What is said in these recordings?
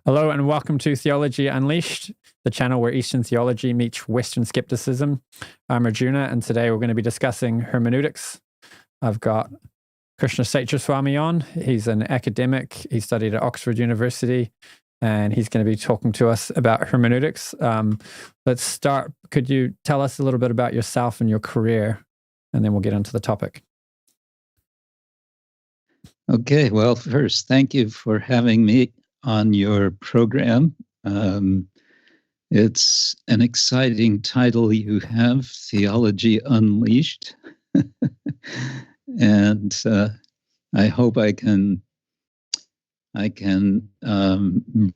Hello and welcome to Theology Unleashed, the channel where Eastern theology meets Western skepticism. I'm Arjuna, and today we're going to be discussing hermeneutics. I've got Krishna Kshetra Swami on. He's an academic. He studied at Oxford University, and he's going to be talking to us about hermeneutics. Let's start. Could you tell us a little bit about yourself and your career, and then we'll get into the topic. Okay, well, first, thank you for having me on your program. It's an exciting title you have, Theology Unleashed. And I hope I can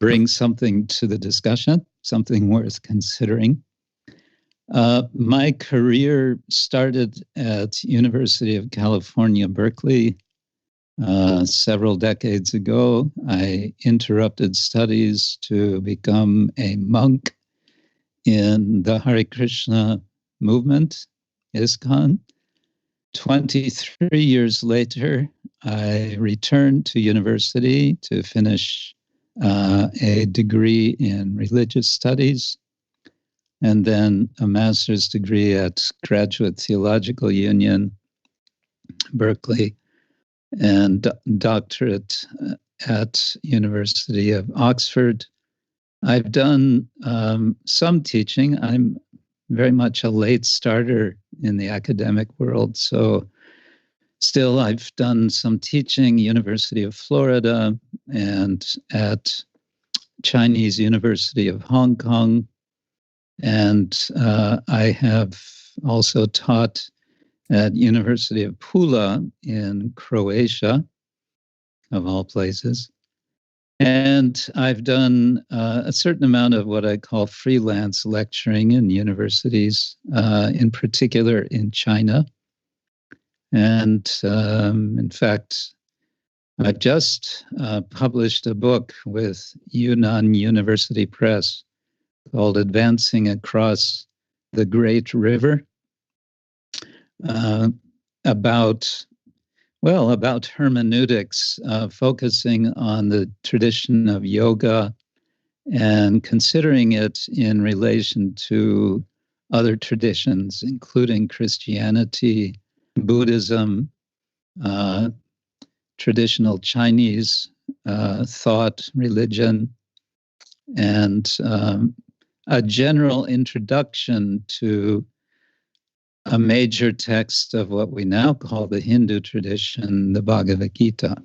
bring something to the discussion, something worth considering. My career started at University of California, Berkeley. Several decades ago, I interrupted studies to become a monk in the Hare Krishna movement, ISKCON. 23 years later, I returned to university to finish a degree in religious studies, and then a master's degree at Graduate Theological Union, Berkeley, and doctorate at University of Oxford. I've done some teaching. I'm very much a late starter in the academic world, so still I've done some teaching, University of Florida and at Chinese University of Hong Kong, and I have also taught at University of Pula in Croatia, of all places. And I've done a certain amount of what I call freelance lecturing in universities, in particular in China. And in fact, I just published a book with Yunnan University Press called Advancing Across the Great River, about hermeneutics, focusing on the tradition of yoga and considering it in relation to other traditions, including Christianity, Buddhism, traditional Chinese thought, religion, and a general introduction to a major text of what we now call the Hindu tradition, the Bhagavad Gita.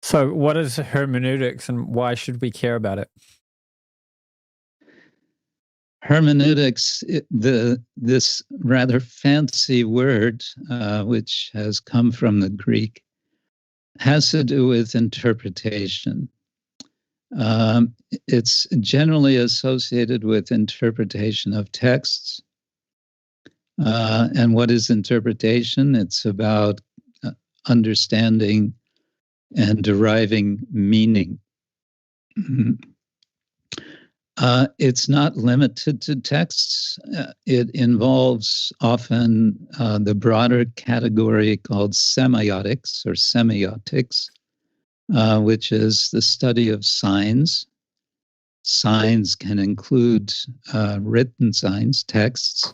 So what is hermeneutics and why should we care about it? Hermeneutics, this rather fancy word, which has come from the Greek, has to do with interpretation. It's generally associated with interpretation of texts. And what is interpretation? It's about understanding and deriving meaning. It's not limited to texts. It involves often the broader category called semiotics or semiotics, which is the study of signs. Signs can include written signs, texts,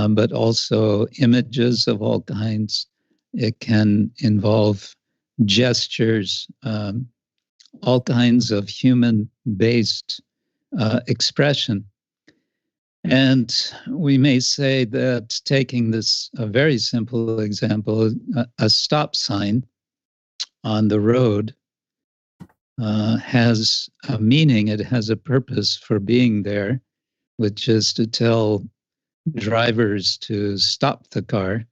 but also images of all kinds. It can involve gestures, all kinds of human-based expression. And we may say that, taking this a very simple example, a stop sign on the road has a meaning. It has a purpose for being there, which is to tell drivers to stop the car.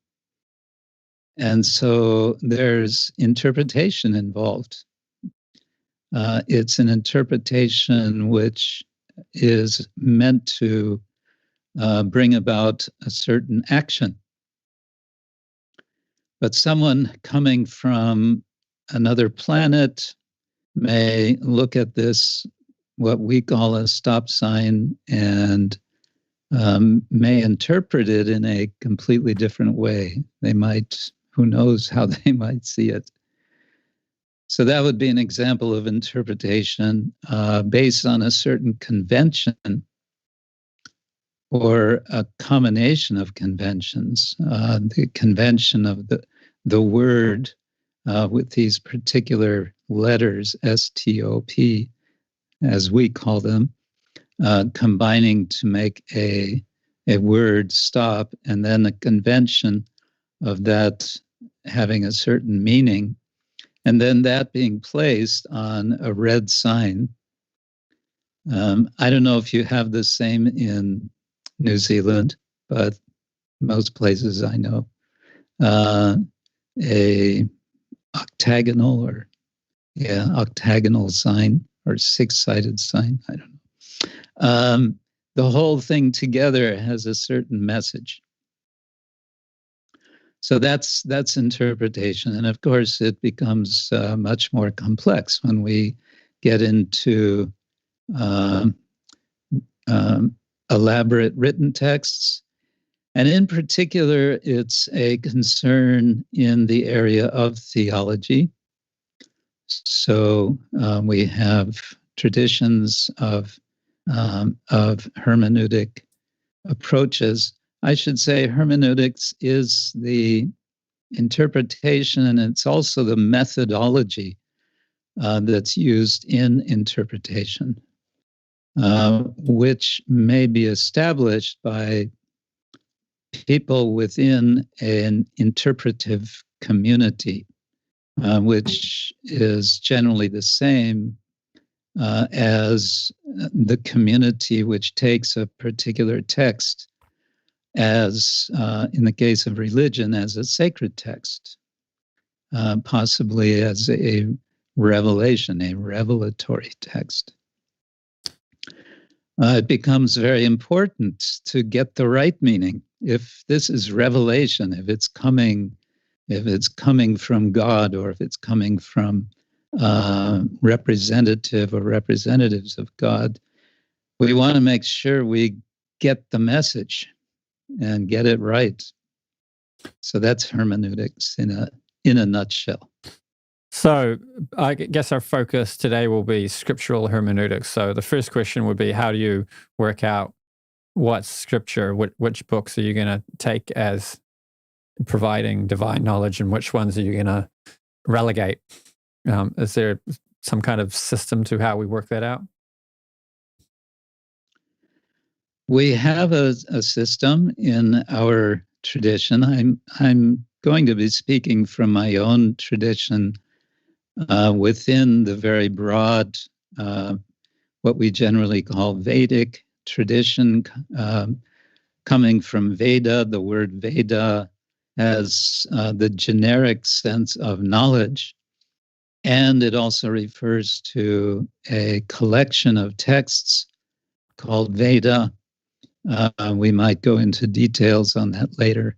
And so there's interpretation involved. It's an interpretation which is meant to bring about a certain action. But someone coming from another planet may look at this, what we call a stop sign, and may interpret it in a completely different way. They might, who knows how they might see it. So that would be an example of interpretation based on a certain convention or a combination of conventions. The convention of the word with these particular letters, S-T-O-P, as we call them, combining to make a word stop, and then a convention of that having a certain meaning, and then that being placed on a red sign. I don't know if you have the same in New Zealand, but most places I know, a octagonal sign or six-sided sign. I don't know. The whole thing together has a certain message. So that's interpretation. And of course, it becomes much more complex when we get into elaborate written texts. And in particular, it's a concern in the area of theology. So we have traditions of hermeneutic approaches. I should say hermeneutics is the interpretation, and it's also the methodology that's used in interpretation, which may be established by people within an interpretive community, which is generally the same as the community which takes a particular text as, in the case of religion, as a sacred text, possibly as a revelation, a revelatory text. It becomes very important to get the right meaning. If this is revelation, if it's coming from God, or if it's coming from representative or representatives of God, we want to make sure we get the message and get it right. So that's hermeneutics in a nutshell. So I guess our focus today will be scriptural hermeneutics. So the first question would be, how do you work out what's scripture? Which books are you going to take as providing divine knowledge, and which ones are you going to relegate? Is there some kind of system to how we work that out? We have a system in our tradition. I'm going to be speaking from my own tradition within the very broad, what we generally call Vedic tradition, coming from Veda. The word Veda has the generic sense of knowledge, and it also refers to a collection of texts called Veda. We might go into details on that later.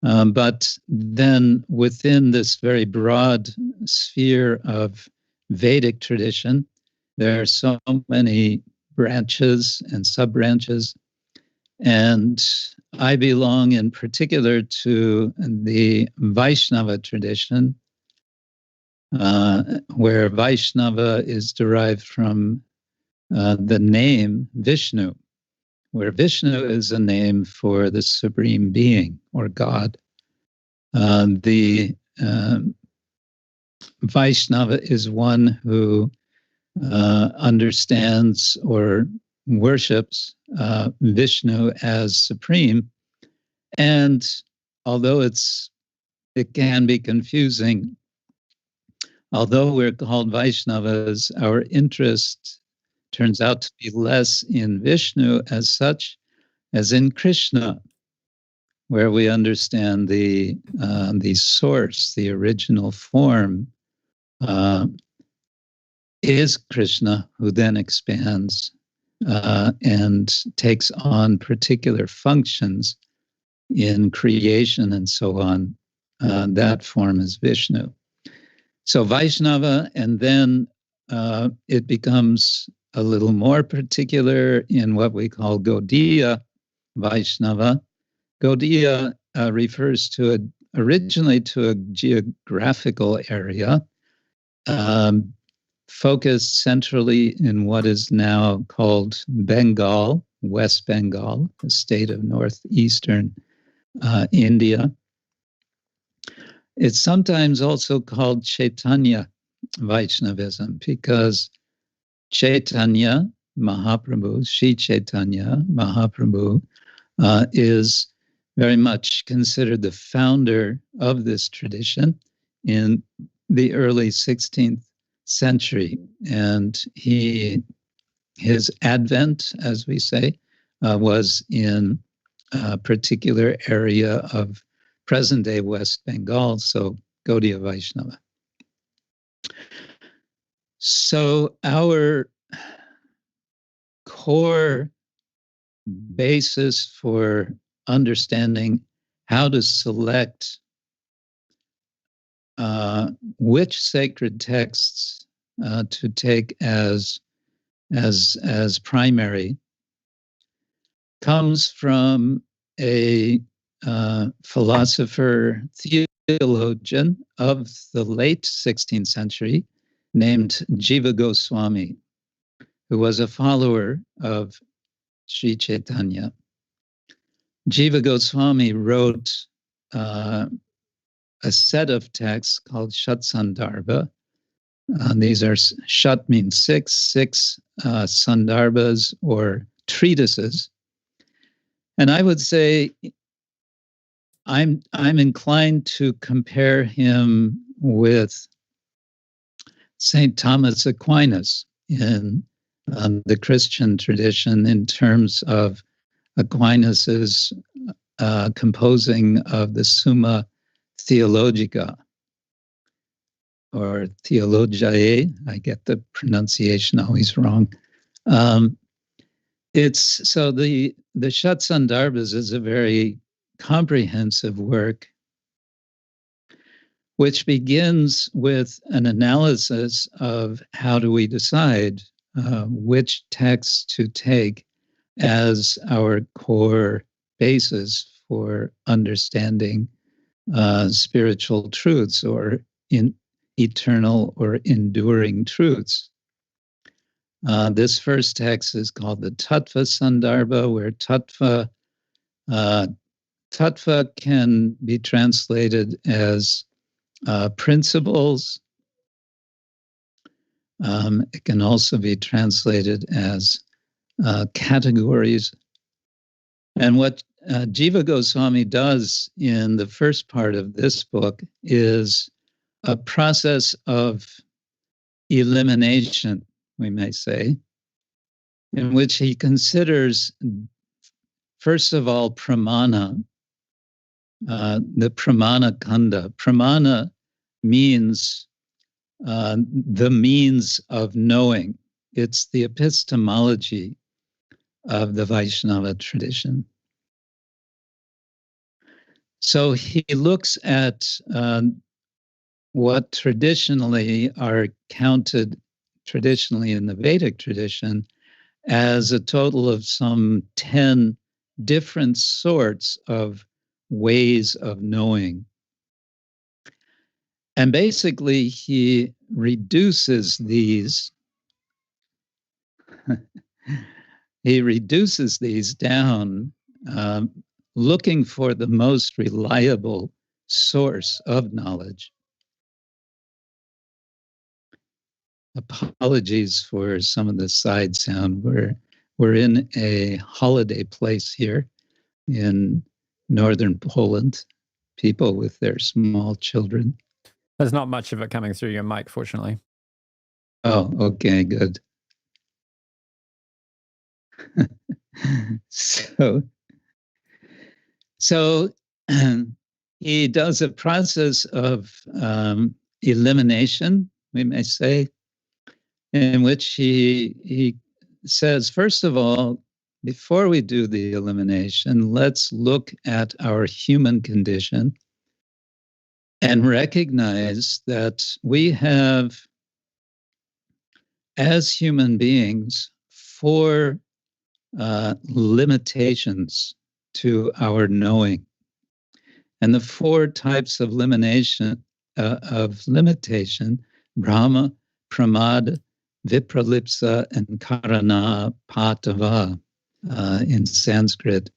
But then within this very broad sphere of Vedic tradition, there are so many branches and sub-branches. And I belong in particular to the Vaishnava tradition, where Vaishnava is derived from the name Vishnu, where Vishnu is a name for the Supreme Being or God. The Vaishnava is one who understands or worships Vishnu as supreme. And although it can be confusing, although we're called Vaishnavas, our interest turns out to be less in Vishnu as such as in Krishna, where we understand the source, the original form, is Krishna, who then expands and takes on particular functions in creation and so on. That form is Vishnu. So Vaishnava, and then it becomes a little more particular in what we call Gaudiya Vaishnava. Gaudiya refers to originally to a geographical area, focused centrally in what is now called Bengal, West Bengal, a state of northeastern India. It's sometimes also called Caitanya Vaishnavism because Chaitanya Mahaprabhu, Sri Chaitanya Mahaprabhu, is very much considered the founder of this tradition in the early 16th century. And his advent, as we say, was in a particular area of present-day West Bengal, so Gaudiya Vaishnava. So our core basis for understanding how to select which sacred texts to take as primary comes from a philosopher, theologian of the late 16th century named Jiva Goswami, who was a follower of Sri Chaitanya. Jiva Goswami wrote a set of texts called Shat-sandarbha. These are, Shat means six sandarbhas or treatises. And I would say I'm inclined to compare him with St. Thomas Aquinas in the Christian tradition in terms of Aquinas's composing of the Summa Theologica, or Theologiae. I get the pronunciation always wrong. It's so the Shat-sandarbhas is a very comprehensive work which begins with an analysis of how do we decide which texts to take as our core basis for understanding spiritual truths or eternal or enduring truths. This first text is called the Tattva Sandarbha, where Tattva can be translated as principles. It can also be translated as categories. And what Jiva Goswami does in the first part of this book is a process of elimination, we may say, in which he considers, first of all, pramana, the pramana kanda. Pramana means the means of knowing. It's the epistemology of the Vaishnava tradition. So he looks at what traditionally are counted traditionally in the Vedic tradition as a total of some 10 different sorts of ways of knowing. And basically he reduces these down, looking for the most reliable source of knowledge. Apologies for some of the side sound. We're in a holiday place here in northern Poland, people with their small children. There's not much of it coming through your mic, fortunately. Oh, okay, good. So he does a process of elimination, we may say, in which he says, first of all, before we do the elimination, let's look at our human condition and recognize that we have, as human beings, 4 limitations to our knowing. And the 4 types of limitation Brahma, Pramad, Vipralipsa, and Karana Patava in Sanskrit.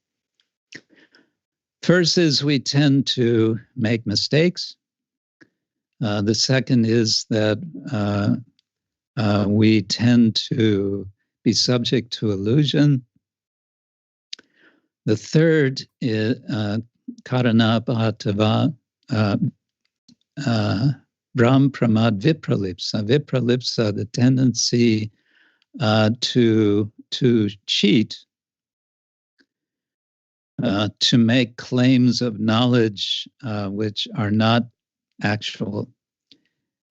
First is we tend to make mistakes. The second is that we tend to be subject to illusion. The third is Karana Patava, Brahm Pramad Vipralipsa. Vipralipsa, the tendency to cheat, to make claims of knowledge which are not actual.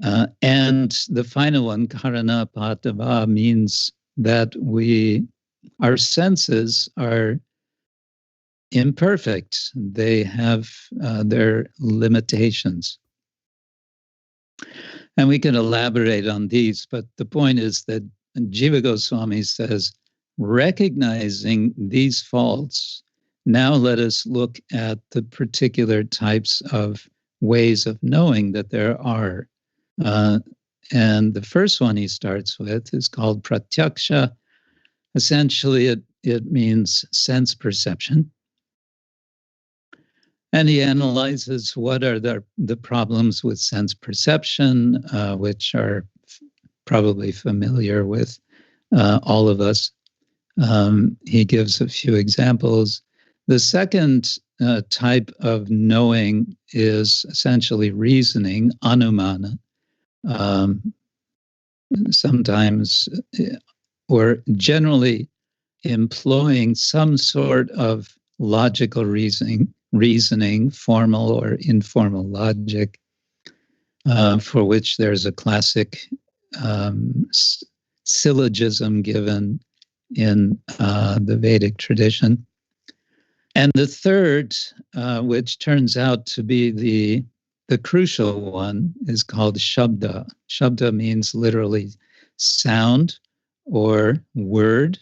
And the final one, Karana Patava, means that our senses are imperfect. They have their limitations. And we can elaborate on these, but the point is that Jiva Goswami says, recognizing these faults, now let us look at the particular types of ways of knowing that there are. And the first one he starts with is called pratyaksha. Essentially, it means sense perception. And he analyzes what are the problems with sense perception, which are probably familiar with all of us. He gives a few examples. The second type of knowing is essentially reasoning, anumana. Sometimes, or generally employing some sort of logical reasoning, formal or informal logic, for which there's a classic syllogism given in the Vedic tradition. And the third, which turns out to be the crucial one, is called shabda. Shabda means literally sound or word,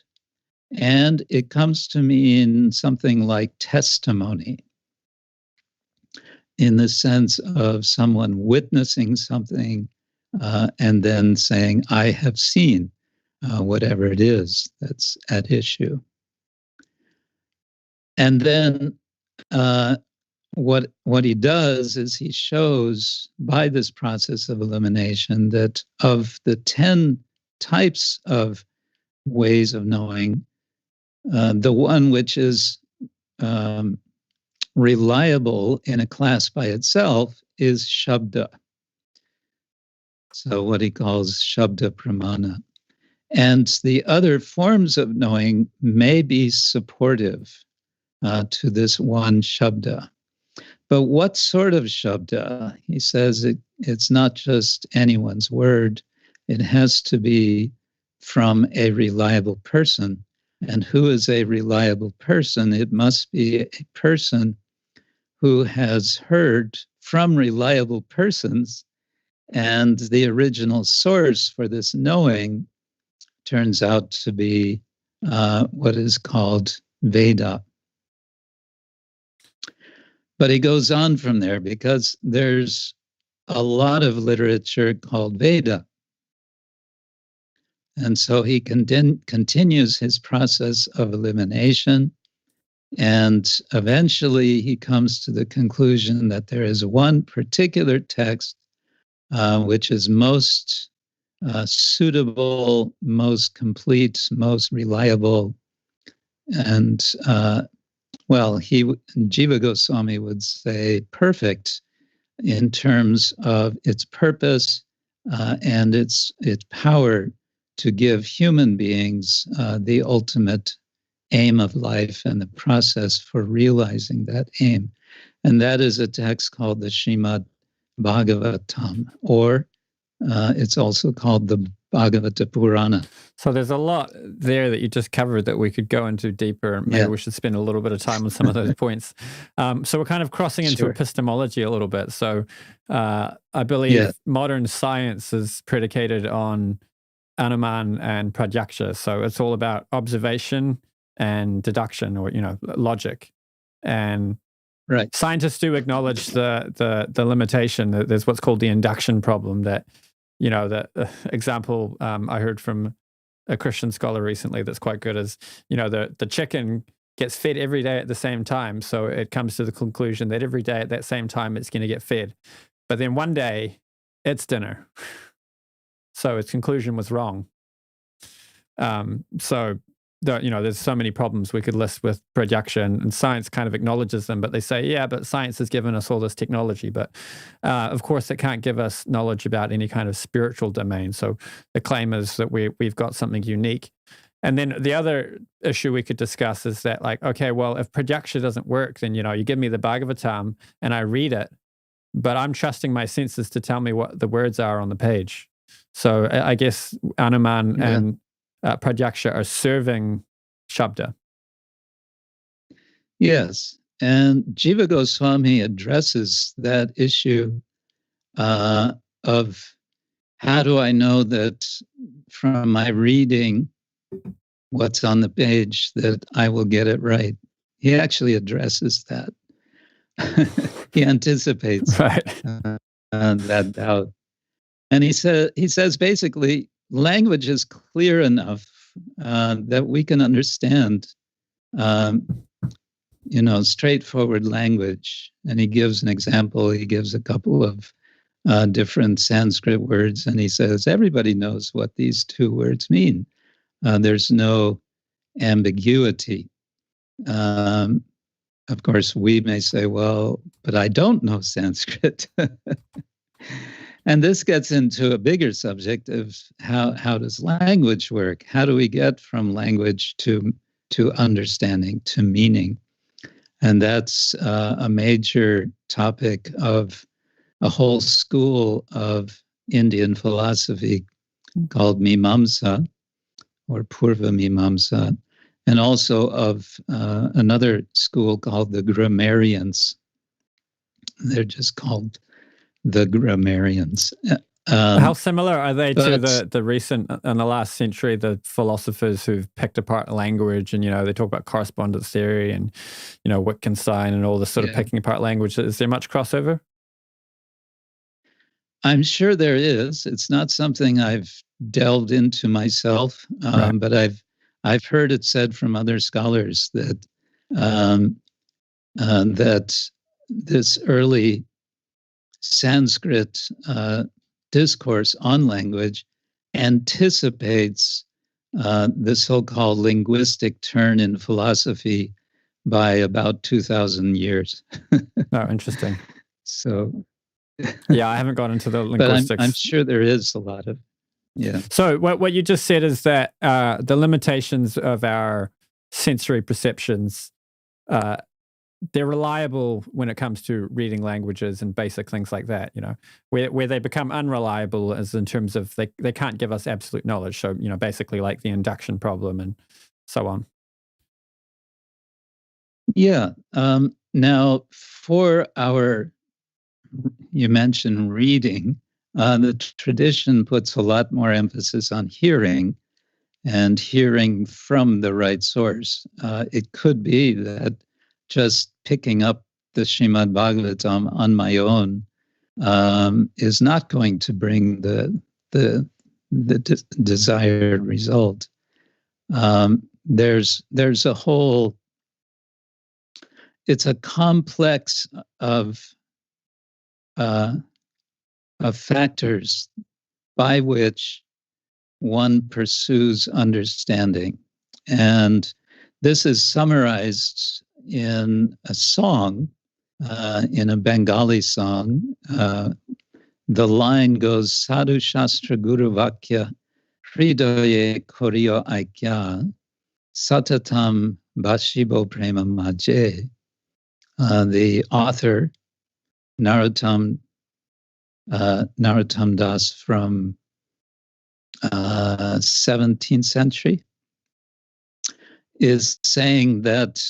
and it comes to mean something like testimony, in the sense of someone witnessing something and then saying, I have seen whatever it is that's at issue. And then what he does is he shows by this process of elimination that of the 10 types of ways of knowing, the one which is reliable in a class by itself is shabda. So what he calls shabda pramana. And the other forms of knowing may be supportive to this one shabda. But what sort of shabda? He says it's not just anyone's word. It has to be from a reliable person. And who is a reliable person? It must be a person who has heard from reliable persons, and the original source for this knowing turns out to be what is called Veda. But he goes on from there because there's a lot of literature called Veda. And so he continues his process of elimination. And eventually he comes to the conclusion that there is one particular text which is most suitable, most complete, most reliable. And Jiva Goswami would say perfect in terms of its purpose and its power to give human beings the ultimate aim of life and the process for realizing that aim. And that is a text called the Srimad Bhagavatam, or it's also called the Bhagavata Purana. So there's a lot there that you just covered that we could go into deeper. Maybe we should spend a little bit of time on some of those points. So we're kind of crossing into epistemology a little bit. So I believe modern science is predicated on Anuman and Pratyaksha. So it's all about observation and deduction, or logic. And scientists do acknowledge the limitation that there's what's called the induction problem, that the example I heard from a Christian scholar recently that's quite good is, the chicken gets fed every day at the same time. So it comes to the conclusion that every day at that same time it's going to get fed. But then one day it's dinner. So its conclusion was wrong. There's so many problems we could list with projection, and science kind of acknowledges them, but they say, yeah, but science has given us all this technology. But of course, it can't give us knowledge about any kind of spiritual domain. So the claim is that we've got something unique. And then the other issue we could discuss is that, like, okay, well, if projection doesn't work, then, you give me the Bhagavatam and I read it, but I'm trusting my senses to tell me what the words are on the page. So I guess Anuman and Prajaksha are serving Shabda. Yes. And Jiva Goswami addresses that issue of how do I know that from my reading what's on the page that I will get it right. He actually addresses that. He anticipates that doubt. And he says basically, language is clear enough that we can understand, straightforward language. And he gives an example. He gives a couple of different Sanskrit words, and he says, everybody knows what these two words mean. There's no ambiguity. Of course, we may say, well, but I don't know Sanskrit. And this gets into a bigger subject of how does language work? How do we get from language to understanding, to meaning? And that's a major topic of a whole school of Indian philosophy called Mimamsa, or Purva Mimamsa, and also of another school called the Grammarians. They're just called the Grammarians. How similar are they to the recent, in the last century, the philosophers who've picked apart language, and, they talk about correspondence theory and, Wittgenstein and all this sort of picking apart language. Is there much crossover? I'm sure there is. It's not something I've delved into myself, but I've heard it said from other scholars that that this early Sanskrit discourse on language anticipates the so-called linguistic turn in philosophy by about 2,000 years. Oh, interesting. So, yeah, I haven't gone into the linguistics. But I'm sure there is a lot of, So what you just said is that the limitations of our sensory perceptions, they're reliable when it comes to reading languages and basic things like that, where they become unreliable is in terms of they can't give us absolute knowledge. So, basically like the induction problem and so on. Yeah. Now, for you mentioned reading, the tradition puts a lot more emphasis on hearing and hearing from the right source. It could be that just picking up the Srimad Bhagavatam on my own is not going to bring the desired result. There's a whole, it's a complex of factors by which one pursues understanding. And this is summarized in a song, in a Bengali song. The line goes, Sadhu Shastra Guru Vakya Hridaye Koryo Aikya Satatam Bashibo Prema Maje. The author, Narottam Das from 17th century, is saying that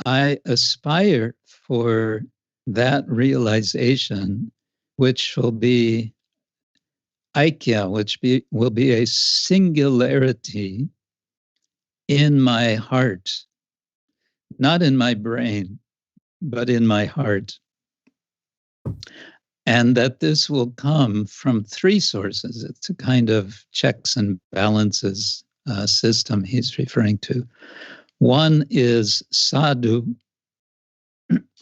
I aspire for that realization, which will be Aikya, which will be a singularity in my heart, not in my brain, but in my heart. and that this will come from three sources. It's a kind of checks and balances system he's referring to. One is Sadhu,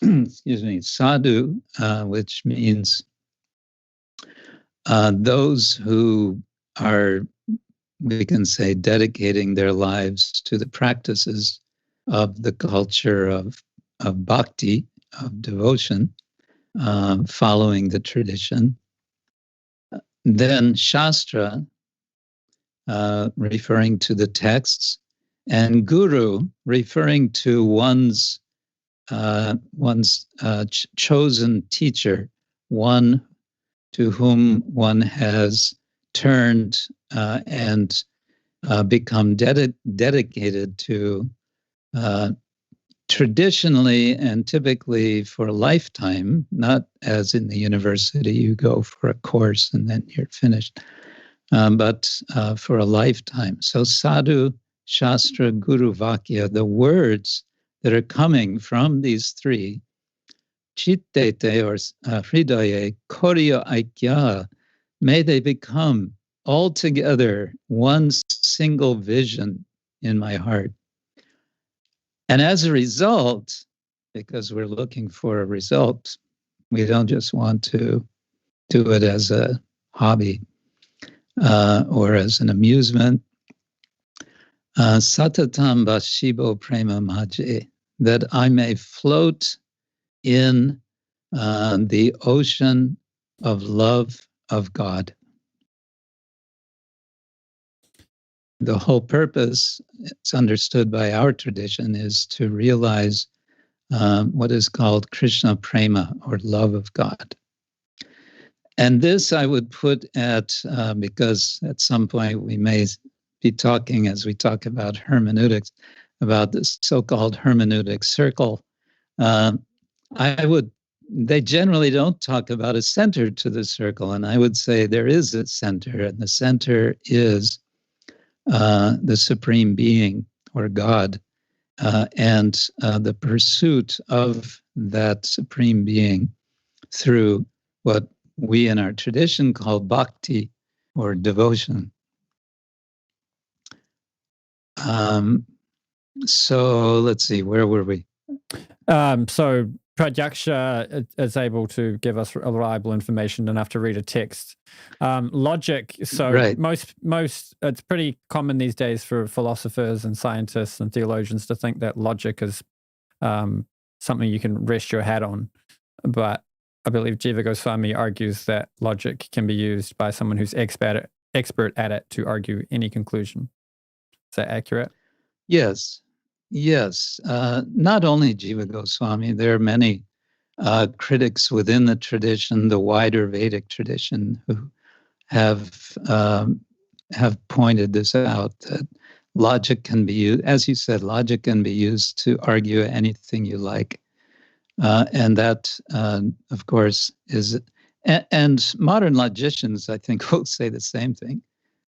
excuse me, Sadhu, which means those who are, we can say, dedicating their lives to the practices of the culture of bhakti, of devotion, following the tradition. Then Shastra, referring to the texts, and Guru, referring to one's chosen teacher, one to whom one has turned and become dedicated to, traditionally and typically for a lifetime, not as in the university, you go for a course and then you're finished, but for a lifetime. So Sadhu, Shastra, Guru, Vakya, the words that are coming from these three, Chittete or Hridaye, Korya Aikya, may they become altogether one single vision in my heart. And as a result, because we're looking for a result, we don't just want to do it as a hobby or as an amusement. Satatam Bashibo Prema Maje, that I may float in the ocean of love of God. The whole purpose, it's understood by our tradition, is to realize what is called Krishna Prema, or love of God. And this I would put at, because at some point we may be talking, as we talk about hermeneutics, about this so-called hermeneutic circle. They generally don't talk about a center to the circle, and I would say there is a center, and the center is the Supreme Being, or God, and the pursuit of that Supreme Being through what we in our tradition call bhakti, or devotion. So let's see, where were we? So Pratyaksha is able to give us reliable information enough to read a text. Logic, so right. most it's pretty common these days for philosophers and scientists and theologians to think that logic is something you can rest your hat on. But I believe Jiva Goswami argues that logic can be used by someone who's expert at it to argue any conclusion. Is that accurate? Yes. Not only Jiva Goswami, there are many critics within the tradition, the wider Vedic tradition, who have pointed this out, that logic can be used, as you said, logic can be used to argue anything you like. And that, of course, is, and modern logicians, I think, will say the same thing,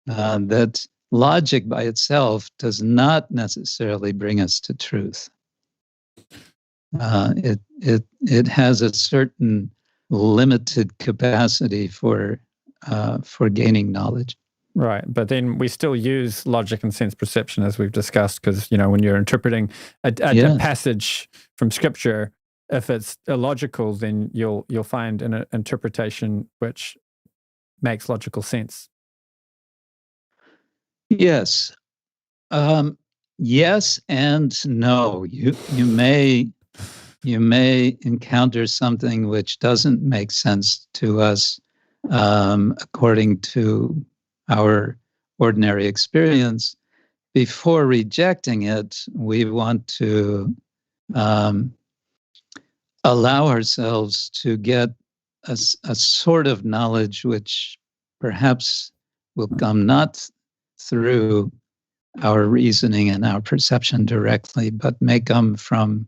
that logic by itself does not necessarily bring us to truth. It has a certain limited capacity for gaining knowledge. Right, but then we still use logic and sense perception, as we've discussed, because when you're interpreting a passage from Scripture, if it's illogical, then you'll find an interpretation which makes logical sense. Yes. Yes and no. You may encounter something which doesn't make sense to us according to our ordinary experience. Before rejecting it, we want to allow ourselves to get a sort of knowledge which perhaps will come not through our reasoning and our perception directly, but may come from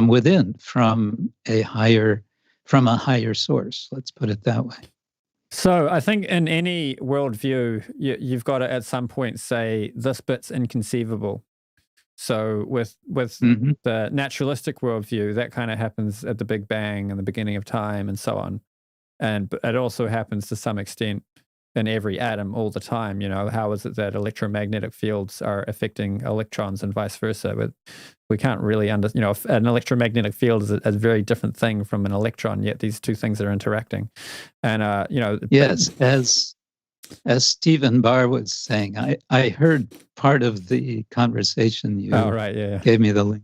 within, from a higher source. Let's put it that way. So I think in any worldview, you've got to at some point say, this bit's inconceivable. So with the naturalistic worldview, that kind of happens at the Big Bang and the beginning of time and so on. And it also happens to some extent in every atom all the time. How is it that electromagnetic fields are affecting electrons and vice versa? But we can't really an electromagnetic field is a very different thing from an electron, yet these two things are interacting. And, yes, as Stephen Barr was saying, I heard part of the conversation you gave me the link.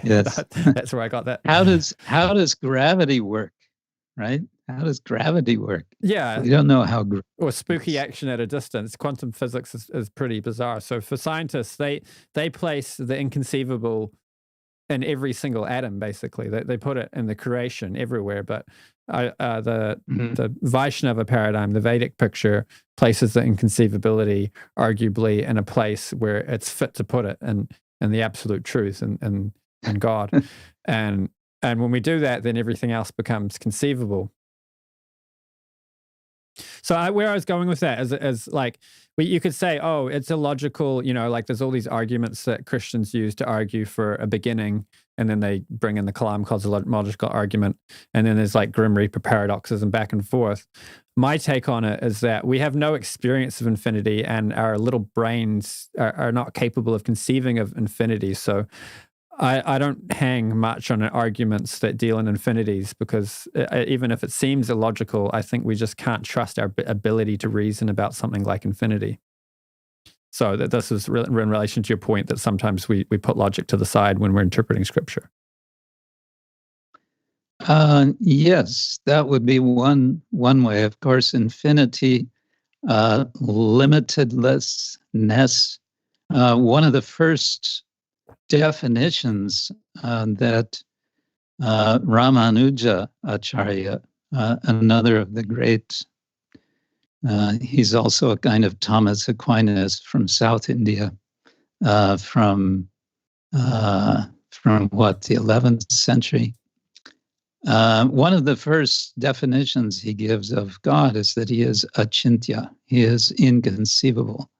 Yes, that's where I got that. How does gravity work, right? How does gravity work? Yeah. We don't know how. Or spooky action at a distance. Quantum physics is pretty bizarre. So for scientists, they place the inconceivable in every single atom, basically. They put it in the creation everywhere. But the Vaishnava paradigm, the Vedic picture, places the inconceivability arguably in a place where it's fit to put it in the absolute truth and God. And when we do that, then everything else becomes conceivable. So where I was going with that is like, you could say, oh, it's illogical, like there's all these arguments that Christians use to argue for a beginning, and then they bring in the Kalam cosmological argument, and then there's like Grim Reaper paradoxes and back and forth. My take on it is that we have no experience of infinity, and our little brains are not capable of conceiving of infinity. So I don't hang much on arguments that deal in infinities, because even if it seems illogical, I think we just can't trust our ability to reason about something like infinity. So this is in relation to your point that sometimes we put logic to the side when we're interpreting scripture. Yes, that would be one way. Of course, infinity, limitlessness. One of the first definitions that Ramanuja Acharya, another of the great, he's also a kind of Thomas Aquinas from South India, from the 11th century. One of the first definitions he gives of God is that he is achintya, he is inconceivable.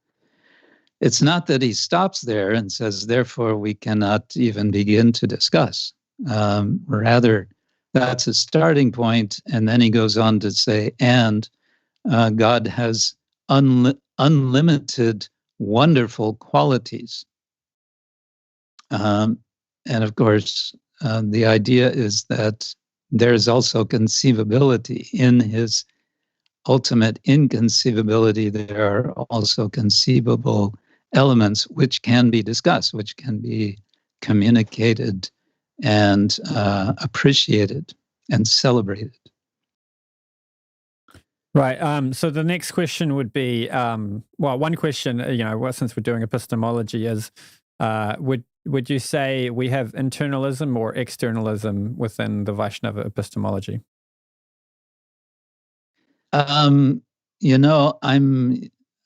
It's not that he stops there and says, therefore, we cannot even begin to discuss. Rather, that's a starting point. And then he goes on to say, and God has unlimited, wonderful qualities. And of course, the idea is that there's also conceivability. In his ultimate inconceivability, there are also conceivable elements which can be discussed, which can be communicated and appreciated and celebrated. Right. So the next question would be, one question, since we're doing epistemology, is would you say we have internalism or externalism within the Vaishnava epistemology?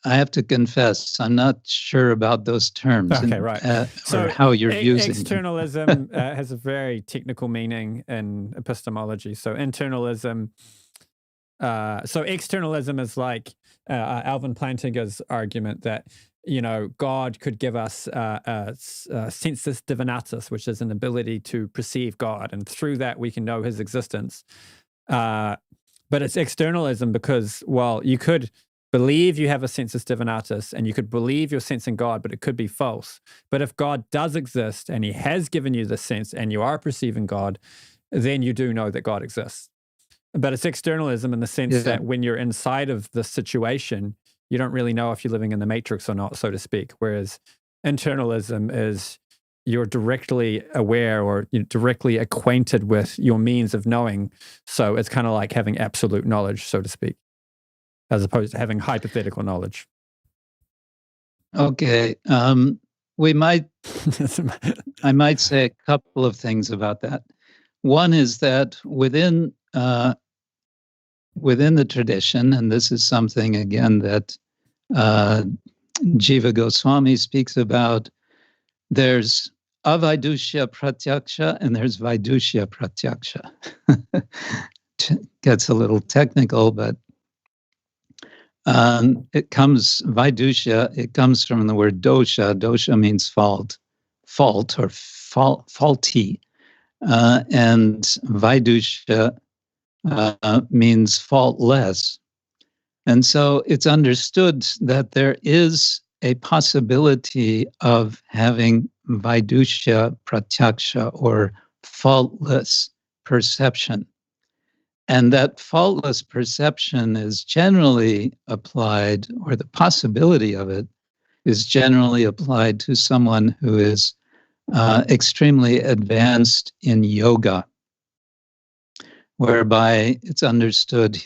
I have to confess, I'm not sure about those terms. Okay, right. So how you're using externalism has a very technical meaning in epistemology. So internalism, so externalism is like Alvin Plantinga's argument that God could give us a sensus divinatus, which is an ability to perceive God, and through that we can know his existence. But it's externalism because, you could believe you have a sensus divinatus and you could believe you're sensing God, but it could be false. But if God does exist and he has given you the sense and you are perceiving God, then you do know that God exists. But it's externalism in the sense that when you're inside of the situation, you don't really know if you're living in the matrix or not, so to speak. Whereas internalism is you're directly aware or you're directly acquainted with your means of knowing. So it's kind of like having absolute knowledge, so to speak, as opposed to having hypothetical knowledge. Okay. I might say a couple of things about that. One is that within the tradition, and this is something, again, that Jiva Goswami speaks about, there's avaidusya pratyaksha and there's vaidusya pratyaksha. Gets a little technical, but vaidusya, it comes from the word dosha. Dosha means fault. fault or faulty, and Vaidusha means faultless. And so it's understood that there is a possibility of having Vaidusha pratyaksha, or faultless perception. And that faultless perception is generally applied, or the possibility of it is generally applied to someone who is extremely advanced in yoga, whereby it's understood,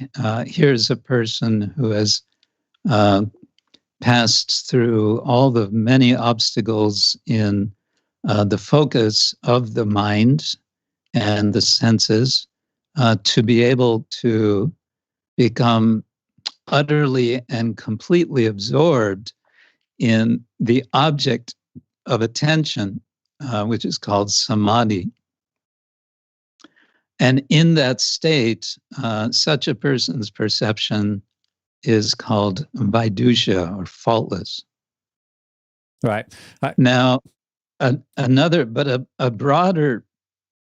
here's a person who has passed through all the many obstacles in the focus of the mind and the senses, to be able to become utterly and completely absorbed in the object of attention, which is called samadhi. And in that state, such a person's perception is called Vaidusha, or faultless. Right. Now, a broader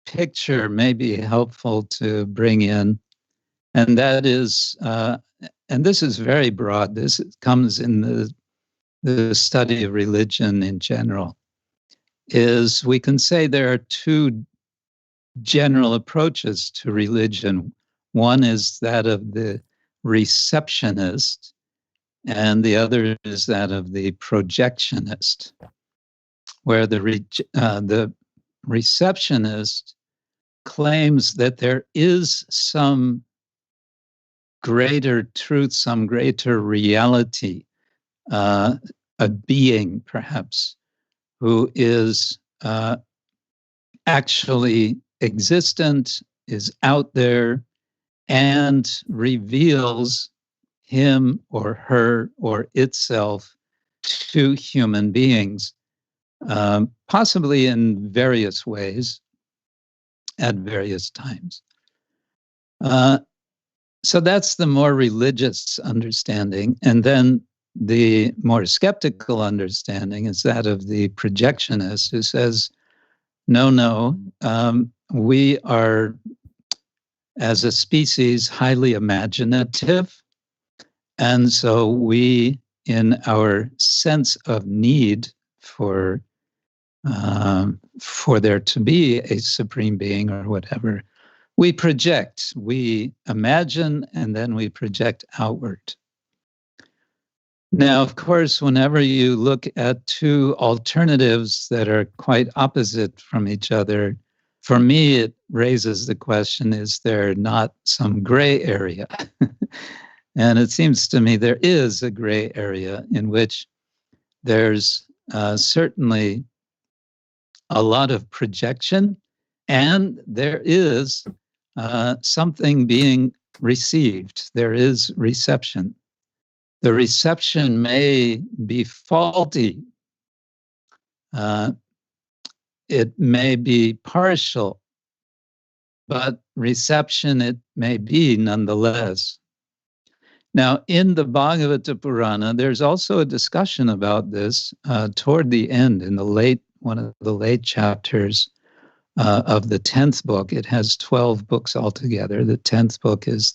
picture may be helpful to bring in, and that is, and this is very broad, this comes in the study of religion in general, is we can say there are two general approaches to religion. One is that of the receptionist, and the other is that of the projectionist, where the receptionist claims that there is some greater truth, some greater reality, a being perhaps, who is actually existent, is out there, and reveals him or her or itself to human beings, possibly in various ways at various times. So that's the more religious understanding. And then the more skeptical understanding is that of the projectionist, who says, no, we are, as a species, highly imaginative. And so we, in our sense of need for there to be a supreme being or whatever, we project, we imagine, and then we project outward. Now, of course, whenever you look at two alternatives that are quite opposite from each other, for me, it raises the question, is there not some gray area? And it seems to me there is a gray area in which there's certainly a lot of projection, and there is something being received. There is reception. The reception may be faulty. It may be partial, but reception it may be nonetheless. Now, in the Bhagavata Purana, there's also a discussion about this toward the end, in one of the late chapters of the 10th book. It has 12 books altogether. The 10th book is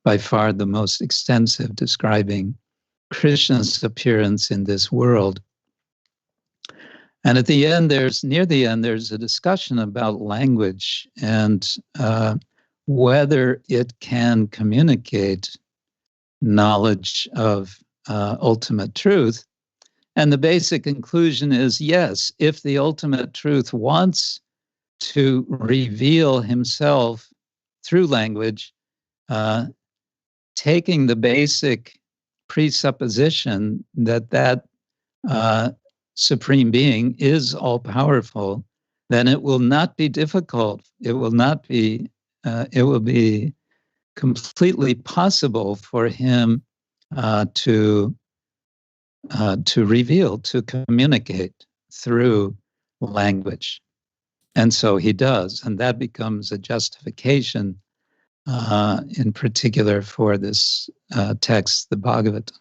by far the most extensive, describing Krishna's appearance in this world. And at the end, near the end, there's a discussion about language and whether it can communicate knowledge of ultimate truth. And the basic conclusion is, yes, if the ultimate truth wants to reveal himself through language, taking the basic presupposition that supreme being is all-powerful, then it will not be difficult. It will be completely possible for him to reveal, to communicate through language. And so he does, and that becomes a justification in particular for this text, the Bhagavata.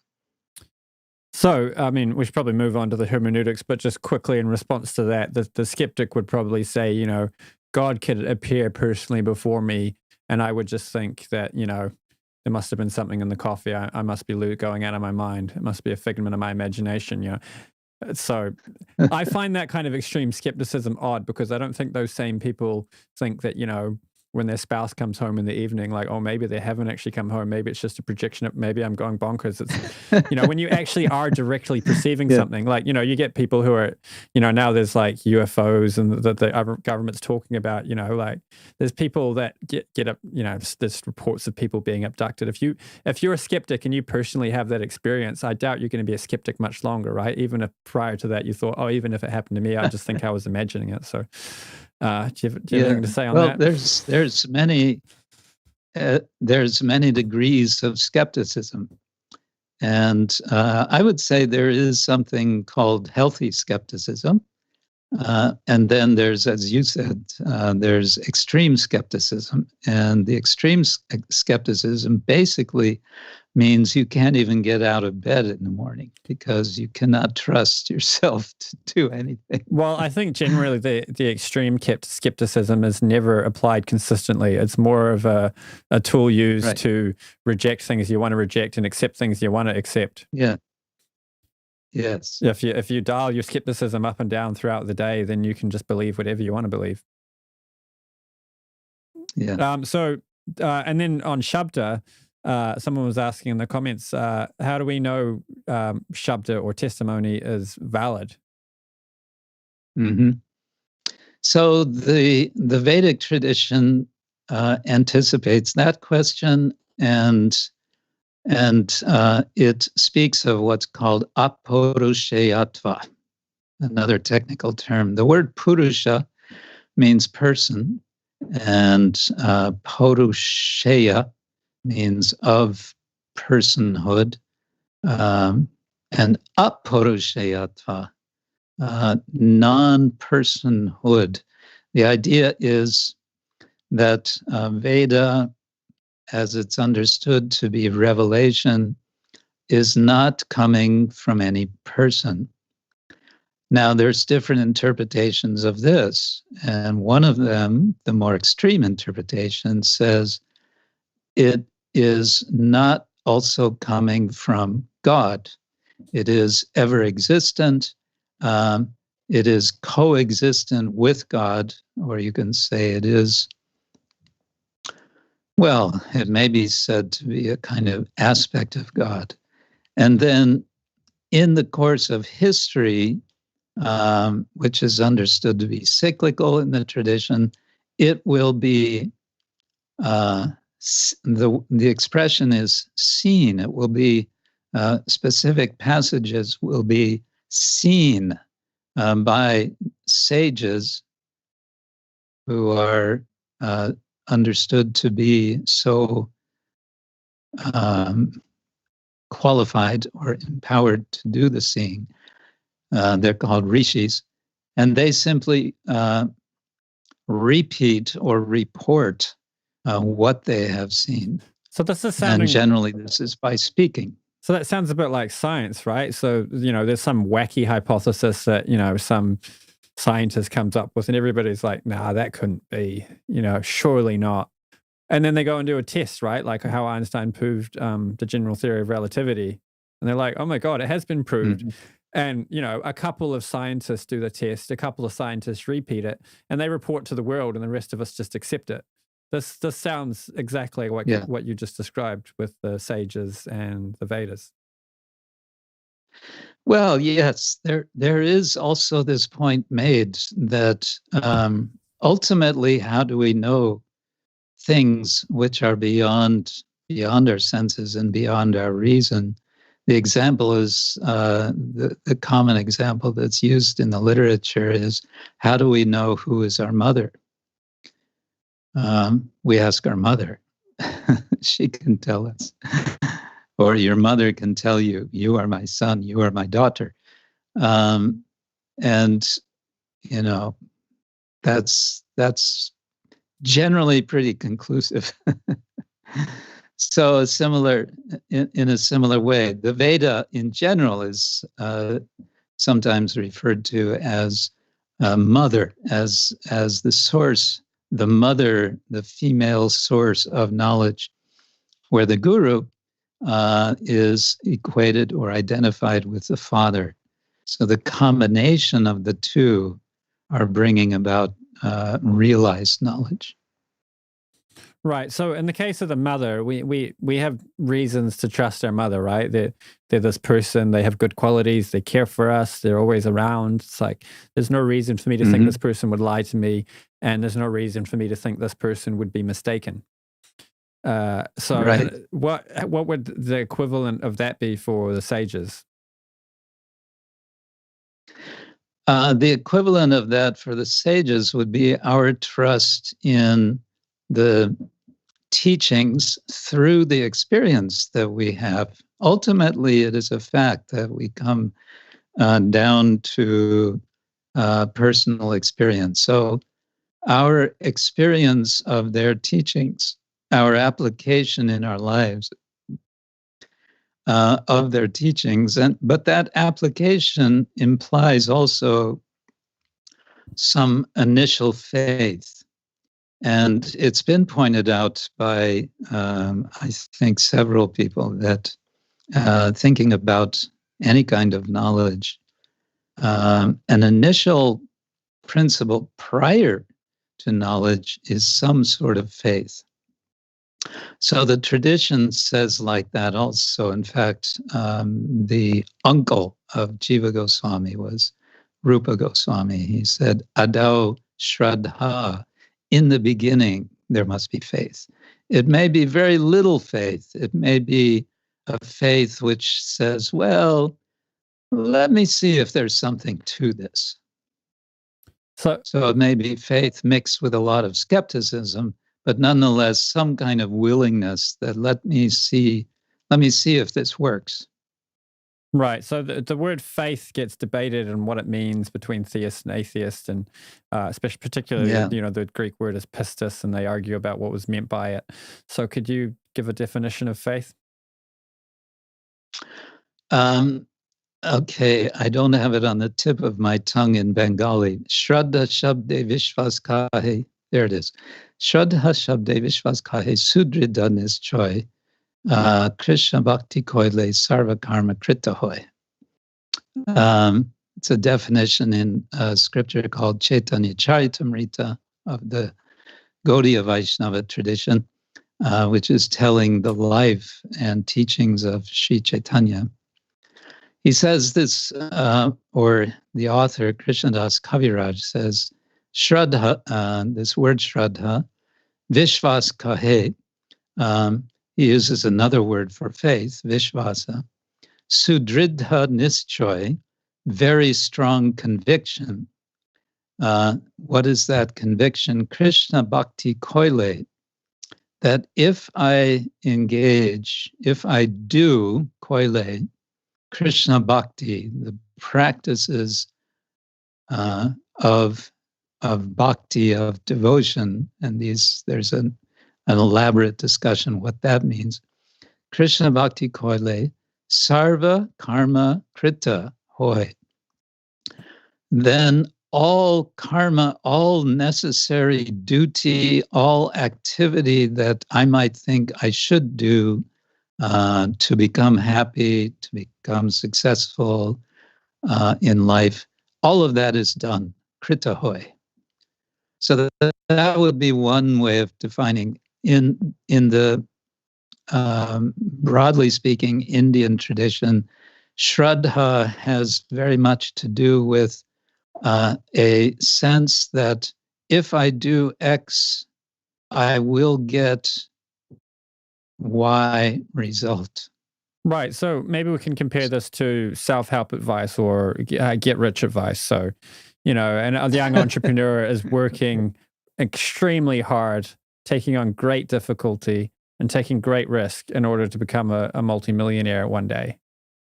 So, I mean, we should probably move on to the hermeneutics, but just quickly in response to that, the skeptic would probably say, God could appear personally before me, and I would just think that, there must have been something in the coffee. I must be going out of my mind. It must be a figment of my imagination, So I find that kind of extreme skepticism odd, because I don't think those same people think that, when their spouse comes home in the evening, like, oh, maybe they haven't actually come home. Maybe it's just a projection. Maybe I'm going bonkers. It's, when you actually are directly perceiving something, like, you get people who are, now there's like UFOs and the government's talking about, like there's people that get up, there's reports of people being abducted. If you're a skeptic and you personally have that experience, I doubt you're going to be a skeptic much longer, right? Even if prior to that you thought, oh, even if it happened to me, I just think I was imagining it. So do you have anything to say on that? There's many degrees of skepticism, and I would say there is something called healthy skepticism, and then there's, as you said, there's extreme skepticism, and the extreme skepticism basically means you can't even get out of bed in the morning because you cannot trust yourself to do anything. Well, I think generally the extreme skepticism is never applied consistently. It's more of a tool used to reject things you want to reject and accept things you want to accept. Yeah. Yes. If you dial your skepticism up and down throughout the day, then you can just believe whatever you want to believe. Yeah. And then on Shabda, someone was asking in the comments, how do we know Shabda or testimony is valid? Mm-hmm. So the Vedic tradition anticipates that question, and it speaks of what's called apaurusheyatva, another technical term. The word purusha means person, and paurusheya means of personhood, and apaurusheyatva, non-personhood. The idea is that Veda, as it's understood to be revelation, is not coming from any person. Now, there's different interpretations of this, and one of them, the more extreme interpretation, says it is not also coming from God. It is ever existent. It is coexistent with God, or you can say it is, well, it may be said to be a kind of aspect of God. And then in the course of history, which is understood to be cyclical in the tradition, it will be, the expression is seen. It will be, specific passages will be seen by sages who are understood to be so qualified or empowered to do the seeing. They're called rishis, and they simply repeat or report what they have seen. So this is sounding, and generally this is by speaking. So that sounds a bit like science, right? So, there's some wacky hypothesis that, some scientist comes up with, and everybody's like, nah, that couldn't be, surely not. And then they go and do a test, right? Like how Einstein proved the general theory of relativity. And they're like, oh my God, it has been proved. Mm-hmm. And, a couple of scientists do the test, a couple of scientists repeat it, and they report to the world, and the rest of us just accept it. This sounds exactly what you just described with the sages and the Vedas. Well, yes, there is also this point made that ultimately, how do we know things which are beyond our senses and beyond our reason? The example is the common example that's used in the literature is, how do we know who is our mother? We ask our mother. She can tell us. Or your mother can tell you, you are my son, you are my daughter. And, that's generally pretty conclusive. So in a similar way, the Veda in general is sometimes referred to as mother, as the source, the mother, the female source of knowledge, where the guru is equated or identified with the father. So the combination of the two are bringing about realized knowledge. Right. So in the case of the mother, we have reasons to trust our mother, right? They're this person, they have good qualities, they care for us, they're always around. It's like, there's no reason for me to think this person would lie to me, and there's no reason for me to think this person would be mistaken. So Right. what would the equivalent of that be for the sages? The equivalent of that for the sages would be our trust in the teachings through the experience that we have. Ultimately, it is a fact that we come down to personal experience. So our experience of their teachings, our application in our lives of their teachings, but that application implies also some initial faith. And it's been pointed out by, I think, several people that thinking about any kind of knowledge, an initial principle prior to knowledge is some sort of faith. So the tradition says like that also. In fact, the uncle of Jiva Goswami was Rupa Goswami. He said, Adau Shraddha. In the beginning, there must be faith. It may be very little faith. It may be a faith which says, well, let me see if there's something to this. So it may be faith mixed with a lot of skepticism, but nonetheless, some kind of willingness that let me see if this works. Right. So the word faith gets debated and what it means between theists and atheists, and especially particularly, the Greek word is pistis, and they argue about what was meant by it. So could you give a definition of faith? Okay, I don't have it on the tip of my tongue in Bengali. Shraddha Shabde Vishwas Kahe. There it is. Shraddha Shabde Vishwas Kahe Sudrida Nischoy. Krishna Bhakti Koile Sarva Karma Krita Hoy. It's a definition in scripture called Caitanya Charitamrita of the Gaudiya Vaishnava tradition, which is telling the life and teachings of Sri Chaitanya. He says this, or the author, Krishnadas Kaviraj, says, Shraddha, this word Shraddha, Vishwas Kahe, he uses another word for faith, Vishvasa. Sudridha Nischoy, very strong conviction. What is that conviction? Krishna Bhakti Koile, that if I engage, if I do Koile, Krishna Bhakti, the practices of bhakti, of devotion, and there's an elaborate discussion what that means. Krishna Bhakti Koile, Sarva Karma Krita Hoy. Then all karma, all necessary duty, all activity that I might think I should do to become happy, to become successful in life, all of that is done. Krita Hoy. So that would be one way of defining. In the broadly speaking Indian tradition, Shraddha has very much to do with a sense that if I do X, I will get Y result. Right. So maybe we can compare this to self-help advice or get-rich advice. So, and a young entrepreneur is working extremely hard, taking on great difficulty and taking great risk in order to become a multimillionaire one day.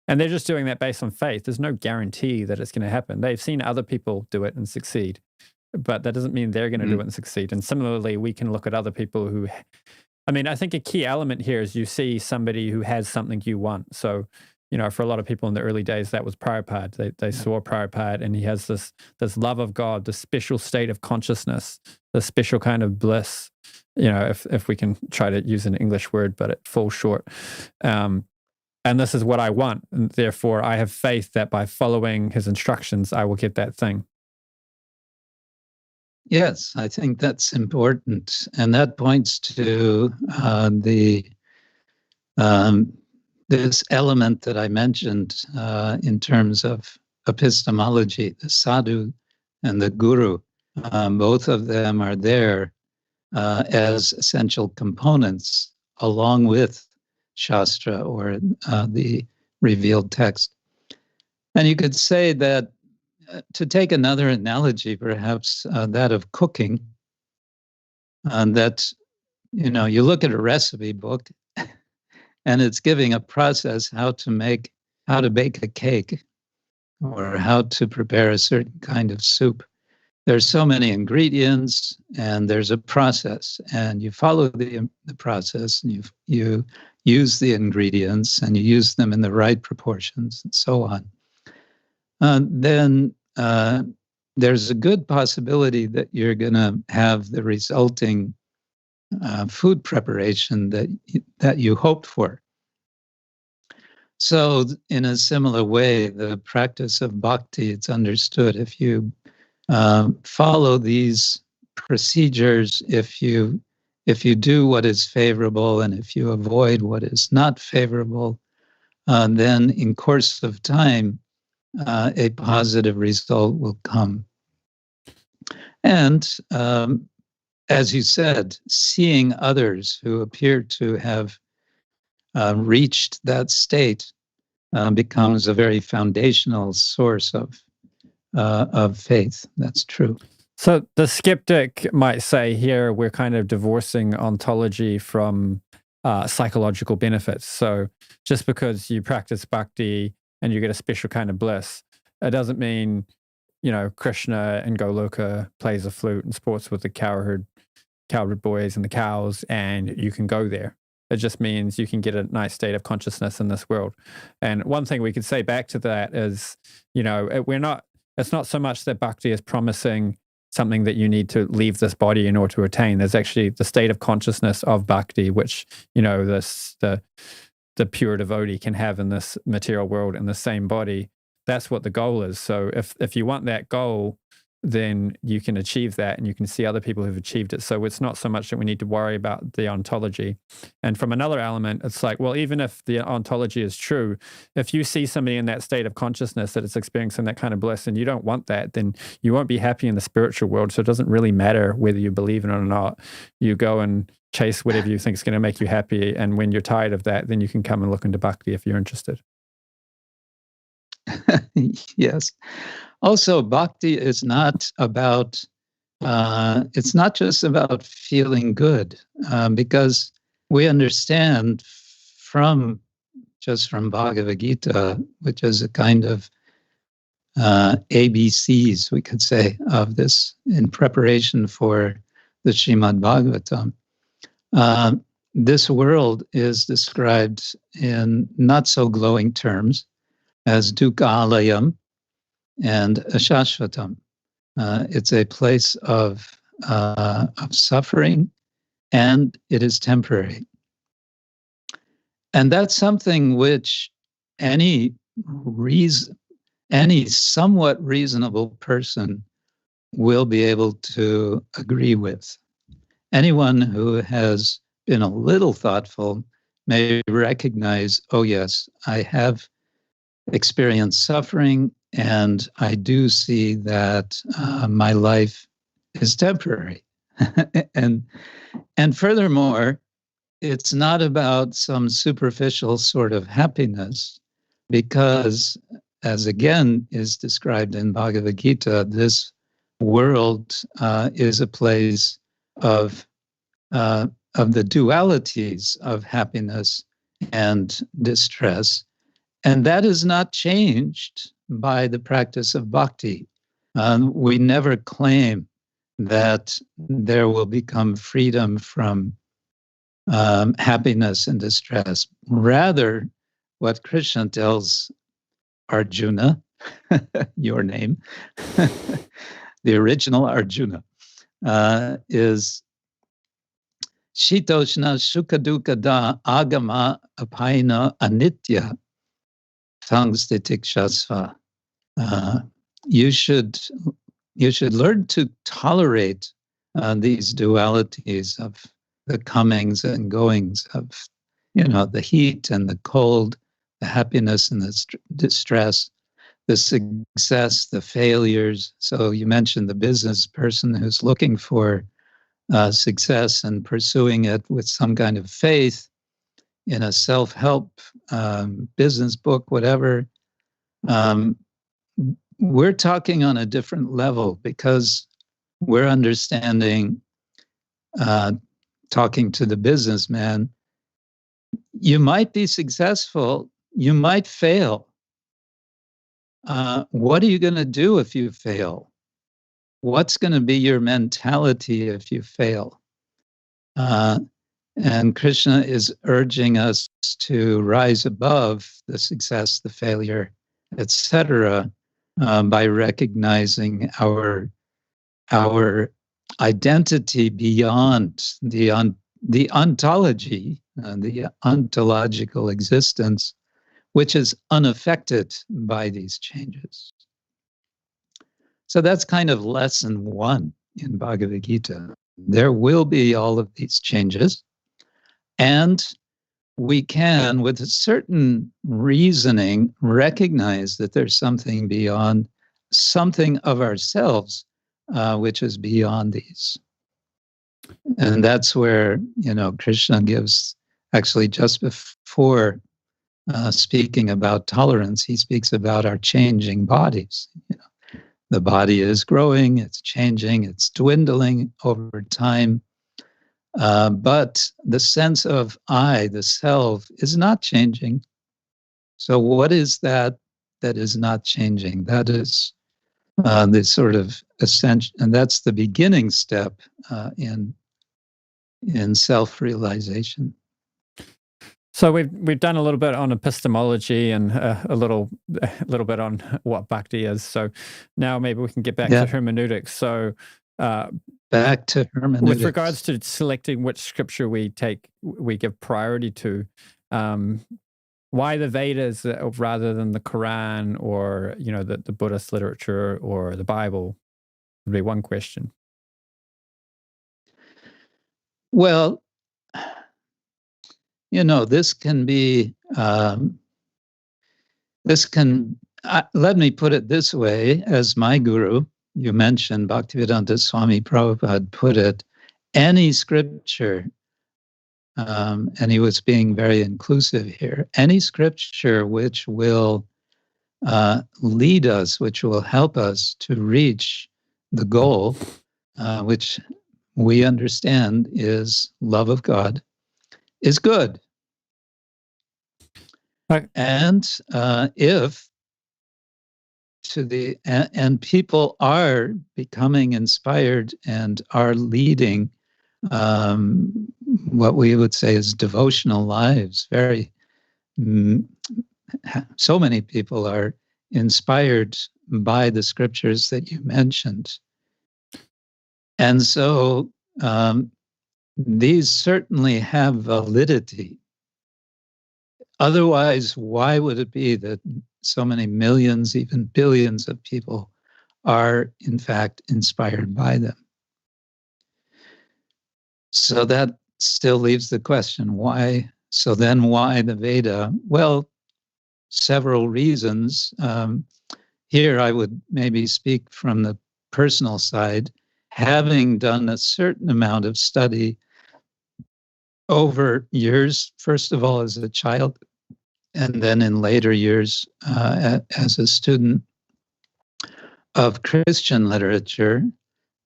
And they're just doing that based on faith. There's no guarantee that it's going to happen. They've seen other people do it and succeed, but that doesn't mean they're going to do it and succeed. And similarly, we can look at other people who I mean, I think a key element here is you see somebody who has something you want. So, for a lot of people in the early days, that was Prabhupada. They saw Prabhupada, and he has this love of God, this special state of consciousness, this special kind of bliss. If we can try to use an English word, but it falls short. And this is what I want, and therefore I have faith that by following his instructions, I will get that thing. Yes, I think that's important, and that points to this element that I mentioned in terms of epistemology, the sadhu and the guru. Both of them are there as essential components along with Shastra, or the revealed text. And you could say that, to take another analogy, perhaps that of cooking, that, you look at a recipe book and it's giving a process how to bake a cake, or how to prepare a certain kind of soup. There's so many ingredients, and there's a process, and you follow the process, and you use the ingredients, and you use them in the right proportions, and so on. Then there's a good possibility that you're going to have the resulting food preparation that you hoped for. So in a similar way, the practice of bhakti, it's understood, if you follow these procedures, if you do what is favorable, and if you avoid what is not favorable, then in course of time, a positive result will come. And as you said, seeing others who appear to have reached that state becomes a very foundational source of faith. That's true. So the skeptic might say here we're kind of divorcing ontology from psychological benefits. So just because you practice bhakti and you get a special kind of bliss, it doesn't mean, Krishna in Goloka plays a flute and sports with the cowherd boys and the cows, and you can go there. It just means you can get a nice state of consciousness in this world. And one thing we could say back to that is, it's not so much that bhakti is promising something that you need to leave this body in order to attain. There's actually the state of consciousness of bhakti, which, the pure devotee can have in this material world in the same body. That's what the goal is. So if you want that goal, then you can achieve that, and you can see other people who've achieved it. So it's not so much that we need to worry about the ontology. And from another element, it's like, well, even if the ontology is true, if you see somebody in that state of consciousness that is experiencing that kind of bliss, and you don't want that, then you won't be happy in the spiritual world. So it doesn't really matter whether you believe in it or not. You go and chase whatever you think is going to make you happy. And when you're tired of that, then you can come and look into bhakti if you're interested. Yes. Also, bhakti is not about, it's not just about feeling good, because we understand from Bhagavad Gita, which is a kind of ABCs, we could say, of this in preparation for the Srimad Bhagavatam. This world is described in not so glowing terms as dukkha-alayam and ashashvatam. It's a place of suffering, and it is temporary. And that's something which any somewhat reasonable person will be able to agree with. Anyone who has been a little thoughtful may recognize, oh yes, I have experienced suffering, and I do see that my life is temporary. and furthermore, it's not about some superficial sort of happiness, because, as again is described in Bhagavad Gita, this world is a place of the dualities of happiness and distress. And that is not changed by the practice of bhakti. We never claim that there will become freedom from happiness and distress. Rather, what Krishna tells Arjuna, your name, the original Arjuna, is Shitoshna Shukaduka da Agama Apaina Anitya Tangstitiksha. You should learn to tolerate these dualities of the comings and goings of, the heat and the cold, the happiness and the distress, the success, the failures. So you mentioned the business person who's looking for success and pursuing it with some kind of faith in a self-help business book, whatever. We're talking on a different level because we're understanding, talking to the businessman, you might be successful, you might fail. What are you going to do if you fail? What's going to be your mentality if you fail? And Krishna is urging us to rise above the success, the failure, etc., by recognizing our identity beyond the ontology, the ontological existence, which is unaffected by these changes. So that's kind of lesson 1 in Bhagavad Gita. There will be all of these changes, and we can, with a certain reasoning, recognize that there's something beyond, something of ourselves, which is beyond these. And that's where, Krishna gives, actually just before speaking about tolerance, he speaks about our changing bodies. The body is growing, it's changing, it's dwindling over time. But the sense of I, the self, is not changing. So what is that is not changing? That is the sort of essential, and that's the beginning step in self-realization. So we've done a little bit on epistemology and a little bit on what bhakti is. So now maybe we can get back to hermeneutics. So back to hermeneutics. With regards to selecting which scripture we give priority to, why the Vedas rather than the Quran or the Buddhist literature or the Bible would be one question. Well, this can be, let me put it this way, as my guru, you mentioned, Bhaktivedanta Swami Prabhupada put it, any scripture, and he was being very inclusive here, any scripture which will lead us, which will help us to reach the goal, which we understand is love of God, is good. Right. And and people are becoming inspired and are leading what we would say is devotional lives. So many people are inspired by the scriptures that you mentioned. And so these certainly have validity. Otherwise, why would it be that so many millions, even billions of people are, in fact, inspired by them? So that still leaves the question, why? So then why the Veda? Well, several reasons. Here I would maybe speak from the personal side, having done a certain amount of study over years, first of all as a child, and then in later years as a student of Christian literature,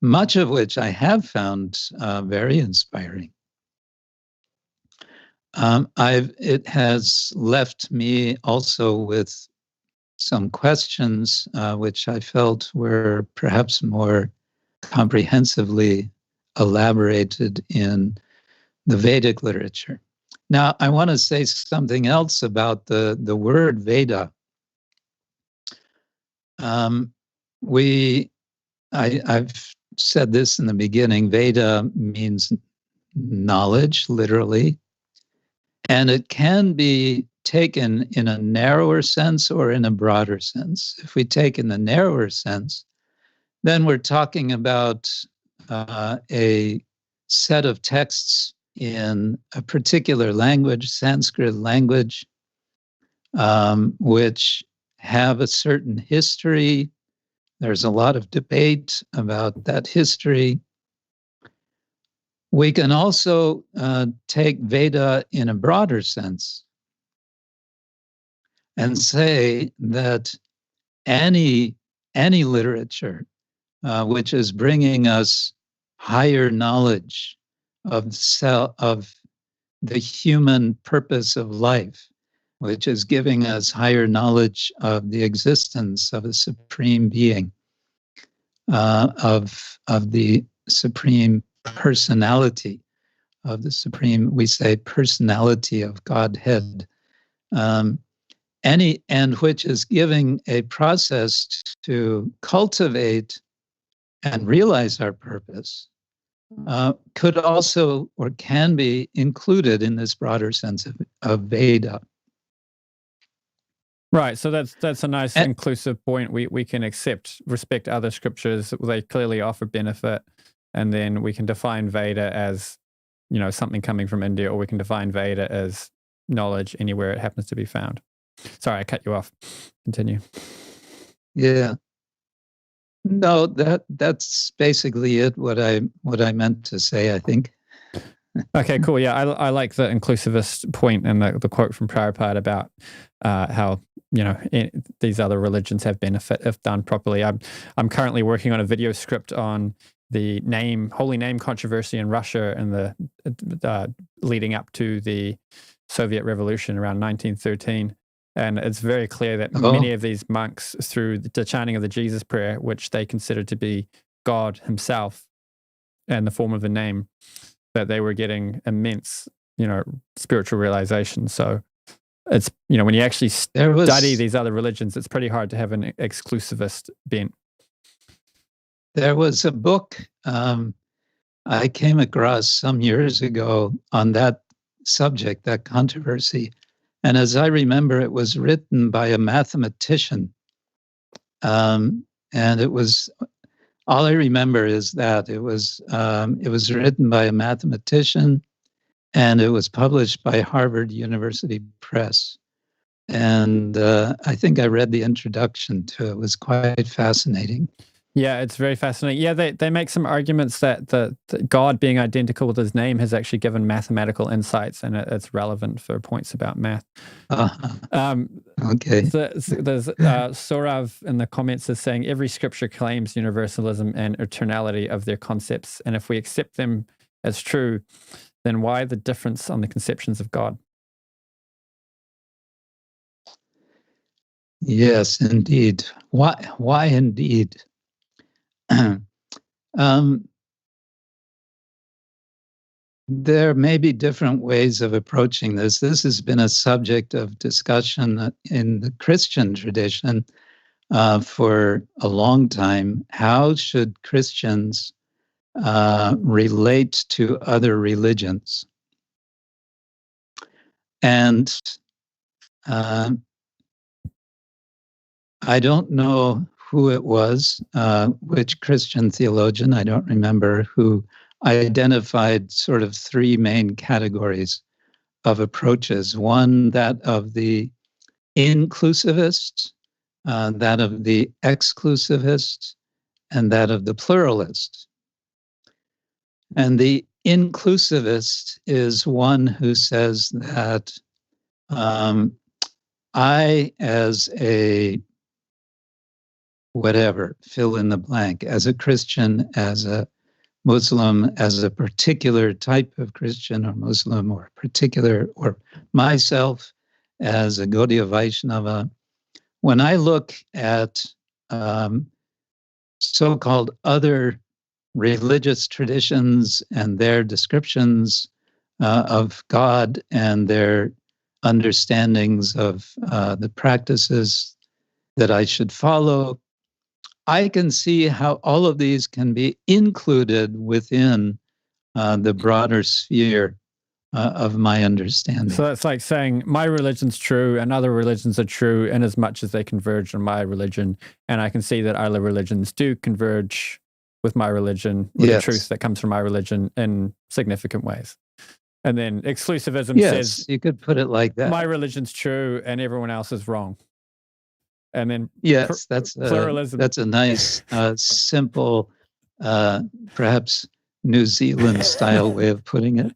much of which I have found very inspiring. It has left me also with some questions which I felt were perhaps more comprehensively elaborated in the Vedic literature. Now, I want to say something else about the word Veda. I've said this in the beginning. Veda means knowledge, literally, and it can be taken in a narrower sense or in a broader sense. If we take in the narrower sense, then we're talking about a set of texts in a particular language, Sanskrit language, which have a certain history. There's a lot of debate about that history. We can also take Veda in a broader sense and say that any literature which is bringing us higher knowledge of the human purpose of life, which is giving us higher knowledge of the existence of a supreme being, of the supreme personality, of the supreme, we say, personality of Godhead, and which is giving a process to cultivate and realize our purpose, could also or can be included in this broader sense of Veda. Right, so that's a nice inclusive point. We can respect other scriptures. They clearly offer benefit, and then we can define Veda as, something coming from India, or we can define Veda as knowledge anywhere it happens to be found. Sorry, I cut you off. Continue. Yeah. No, that's basically it. What I meant to say, I think. Okay, cool. Yeah, I like the inclusivist point and the quote from Prabhupada about how these other religions have benefit if done properly. I'm currently working on a video script on the holy name controversy in Russia and the leading up to the Soviet Revolution around 1913. And it's very clear that many of these monks, through the chanting of the Jesus prayer, which they considered to be God himself in the form of a name, that they were getting immense, spiritual realization. So it's, when you actually study these other religions, it's pretty hard to have an exclusivist bent. There was a book I came across some years ago on that subject, that controversy. And as I remember, it was written by a mathematician. And it was, all I remember is that it was written by a mathematician, and it was published by Harvard University Press. And I think I read the introduction to it. It was quite fascinating. Yeah, it's very fascinating. Yeah, they make some arguments that the God being identical with his name has actually given mathematical insights, and it's relevant for points about math. Okay. There's Saurav in the comments is saying every scripture claims universalism and eternality of their concepts, and if we accept them as true, then why the difference on the conceptions of God? Yes, indeed. Why indeed? There may be different ways of approaching this. This has been a subject of discussion in the Christian tradition for a long time. How should Christians relate to other religions? And I don't know who it was, which Christian theologian, I don't remember, who identified sort of three main categories of approaches. One, that of the inclusivist, that of the exclusivist, and that of the pluralist. And the inclusivist is one who says that I, as a whatever, fill in the blank, as a Christian, as a Muslim, as a particular type of Christian or Muslim, or myself as a Gaudiya Vaishnava, when I look at so-called other religious traditions and their descriptions of God and their understandings of the practices that I should follow, I can see how all of these can be included within the broader sphere of my understanding. So that's like saying my religion's true and other religions are true in as much as they converge on my religion. And I can see that other religions do converge with my religion, with the truth that comes from my religion in significant ways. And then exclusivism says, you could put it like that. My religion's true and everyone else is wrong. And then that's pluralism. That's a nice, simple, perhaps New Zealand style way of putting it.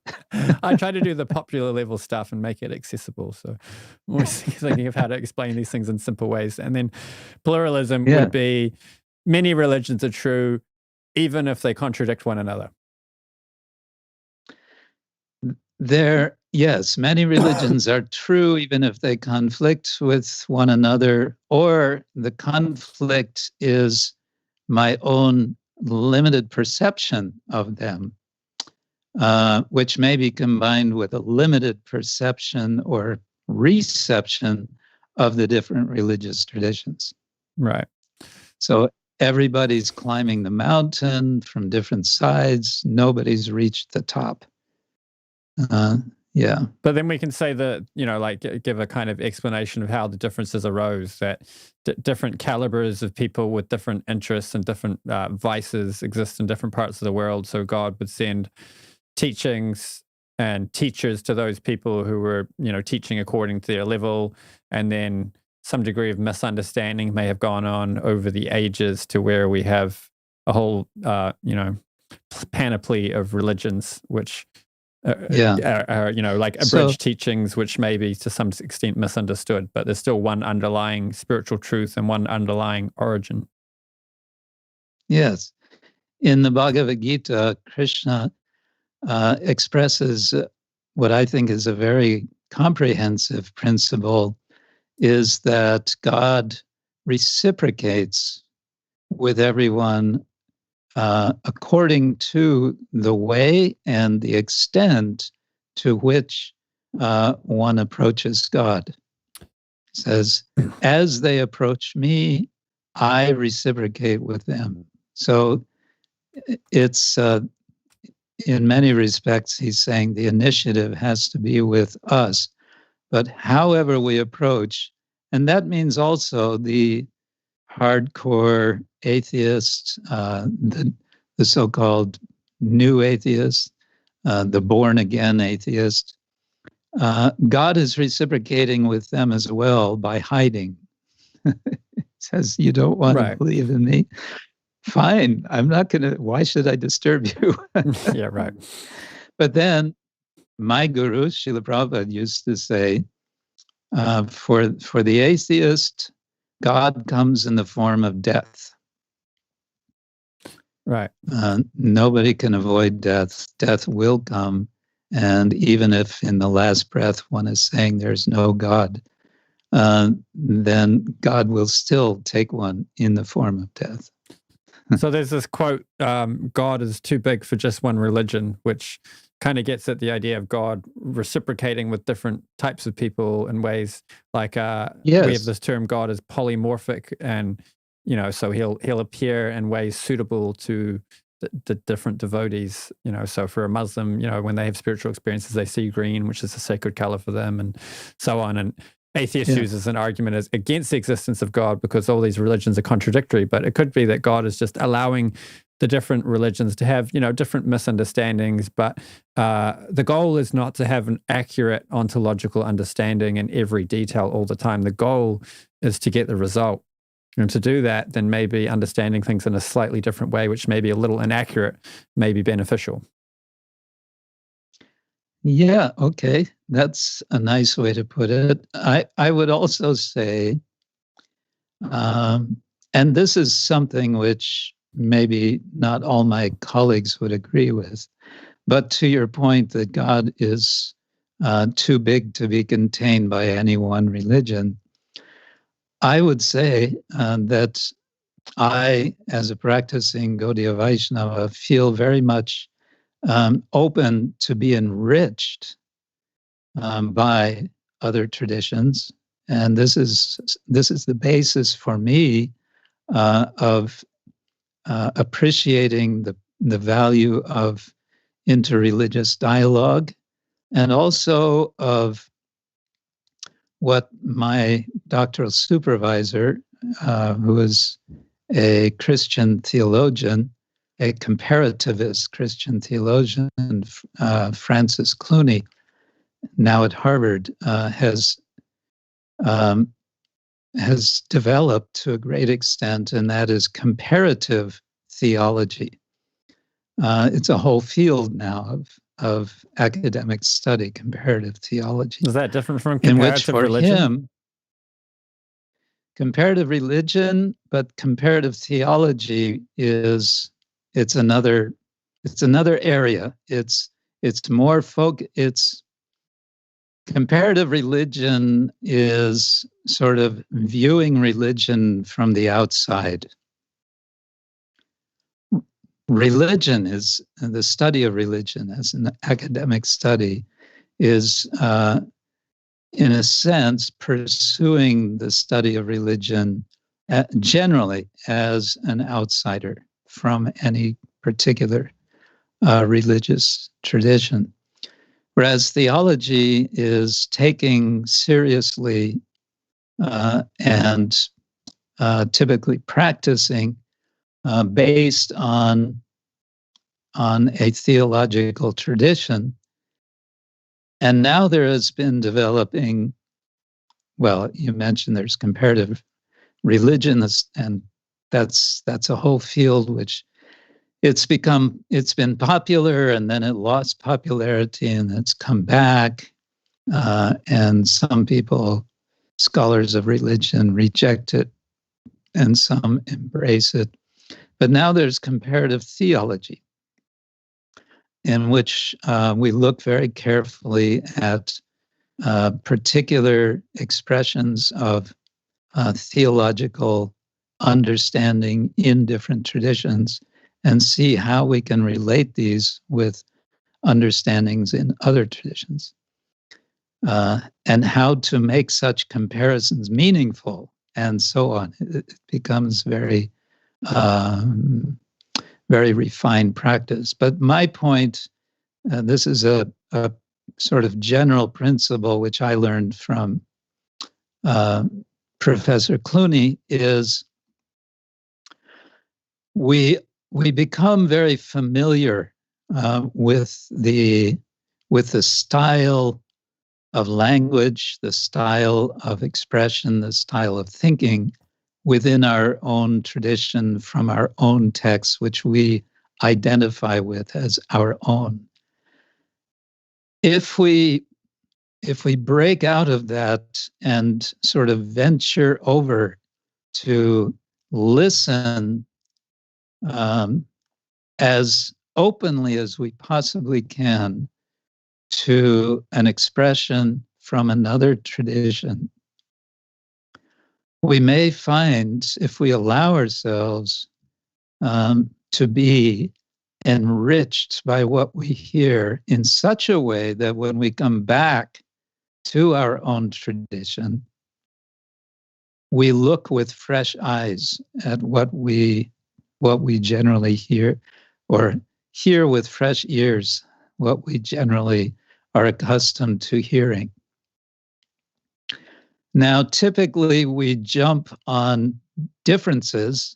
I try to do the popular level stuff and make it accessible. So I'm always thinking of how to explain these things in simple ways. And then pluralism would be many religions are true, even if they contradict one another. Many religions are true, even if they conflict with one another, or the conflict is my own limited perception of them, which may be combined with a limited perception or reception of the different religious traditions. Right. So everybody's climbing the mountain from different sides. Nobody's reached the top. But then we can say that, give a kind of explanation of how the differences arose, that different calibers of people with different interests and different vices exist in different parts of the world. So God would send teachings and teachers to those people who were, teaching according to their level. And then some degree of misunderstanding may have gone on over the ages to where we have a whole, panoply of religions, which like abridged teachings, which may be to some extent misunderstood, but there's still one underlying spiritual truth and one underlying origin. Yes. In the Bhagavad Gita, Krishna expresses what I think is a very comprehensive principle, is that God reciprocates with everyone according to the way and the extent to which one approaches God. It says, as they approach me, I reciprocate with them. So it's, in many respects, he's saying the initiative has to be with us. But however we approach, and that means also the hardcore atheist, the so-called new atheist, the born-again atheist, God is reciprocating with them as well by hiding. Says, you don't want to believe in me? Fine, I'm not going to, why should I disturb you? Yeah, right. But then my guru, Srila Prabhupada, used to say, for the atheist, God comes in the form of death. Right. Nobody can avoid death. Death will come. And even if in the last breath one is saying there's no God, then God will still take one in the form of death. So there's this quote, God is too big for just one religion, which kind of gets at the idea of God reciprocating with different types of people in ways like we have this term, God is polymorphic, and so he'll appear in ways suitable to the different devotees. So for a Muslim, when they have spiritual experiences, they see green, which is a sacred color for them, and so on. And atheists uses an argument as against the existence of God because all these religions are contradictory. But it could be that God is just allowing the different religions to have, different misunderstandings. But the goal is not to have an accurate ontological understanding in every detail all the time. The goal is to get the result. And to do that, then maybe understanding things in a slightly different way, which may be a little inaccurate, may be beneficial. Yeah, okay. That's a nice way to put it. I would also say, and this is something which maybe not all my colleagues would agree with, but to your point that God is too big to be contained by any one religion, I would say that I, as a practicing Gaudiya Vaishnava, feel very much open to be enriched by other traditions. And this is the basis for me of appreciating the value of interreligious dialogue, and also of what my doctoral supervisor, who is a Christian theologian, a comparativist Christian theologian, Francis Clooney, now at Harvard, has developed to a great extent, and that is comparative theology. It's a whole field now of academic study, comparative theology. Is that different from comparative religion? Him, comparative religion, but comparative theology it's another area. It's more comparative religion is sort of viewing religion from the outside. Religion is, the study of religion as an academic study is, in a sense, pursuing the study of religion generally as an outsider from any particular religious tradition. Whereas theology is taking seriously and typically practicing based on a theological tradition. And now there has been developing, well, you mentioned there's comparative religion, and that's a whole field which it's been popular, and then it lost popularity, and it's come back. And some people, scholars of religion, reject it, and some embrace it. But now there's comparative theology, in which we look very carefully at particular expressions of theological understanding in different traditions, and see how we can relate these with understandings in other traditions, and how to make such comparisons meaningful, and so on. It becomes very refined practice. But my point, this is a sort of general principle which I learned from Professor Clooney, is we become very familiar with the style of language, the style of expression, the style of thinking within our own tradition, from our own texts, which we identify with as our own. If we break out of that and sort of venture over to listen as openly as we possibly can to an expression from another tradition, we may find, if we allow ourselves to be enriched by what we hear in such a way that when we come back to our own tradition, we look with fresh eyes at what we generally hear, or hear with fresh ears what we generally are accustomed to hearing. Now, typically we jump on differences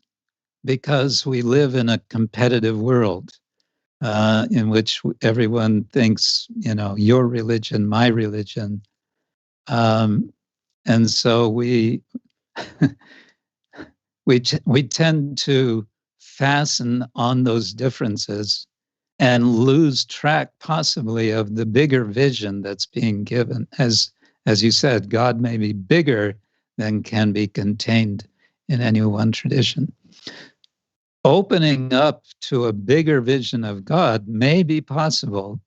because we live in a competitive world in which everyone thinks, your religion, my religion. And so we tend to fasten on those differences and lose track possibly of the bigger vision that's being given. As you said, God may be bigger than can be contained in any one tradition. Opening up to a bigger vision of God may be possible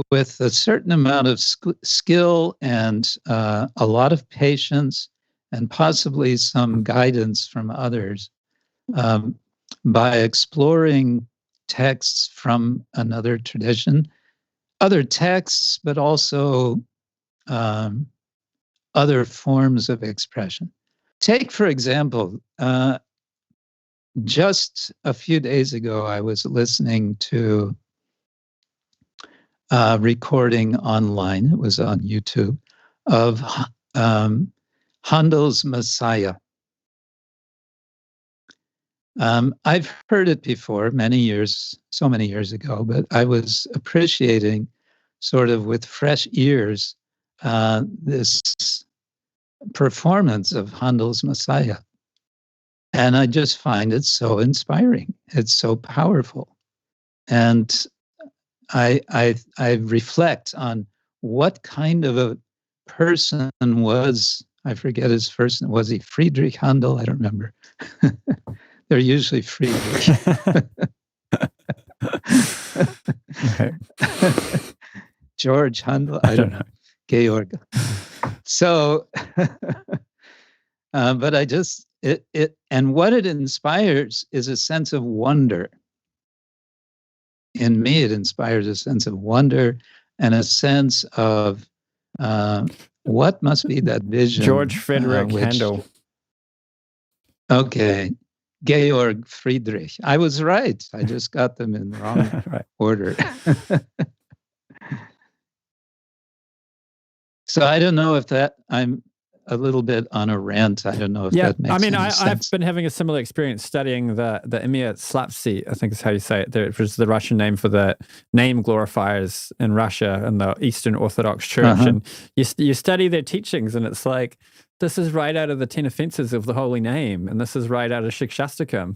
with a certain amount of skill and a lot of patience, and possibly some guidance from others, by exploring texts from another tradition, other texts, but also other forms of expression. Take, for example, just a few days ago, I was listening to a recording online, it was on YouTube, of Handel's Messiah. I've heard it before so many years ago, but I was appreciating sort of with fresh ears this performance of Handel's Messiah. And I just find it so inspiring. It's so powerful. And I reflect on what kind of a person was, I forget his first name, was he Friedrich Handel? I don't remember. They're usually Friedrich. George Handel? I don't know. Georg. So, but I just, and what it inspires is a sense of wonder. In me, it inspires a sense of wonder and a sense of what must be that vision. George Frederick Handel. Okay. Georg Friedrich. I was right. I just got them in the wrong order. So I don't know if I'm a little bit on a rant. I don't know if that makes any sense. I've been having a similar experience studying the Emir Slapsi, I think is how you say it, which is the Russian name for the name glorifiers in Russia and the Eastern Orthodox Church. And you study their teachings, and it's like, this is right out of the 10 offenses of the holy name, and this is right out of Shikshastakam.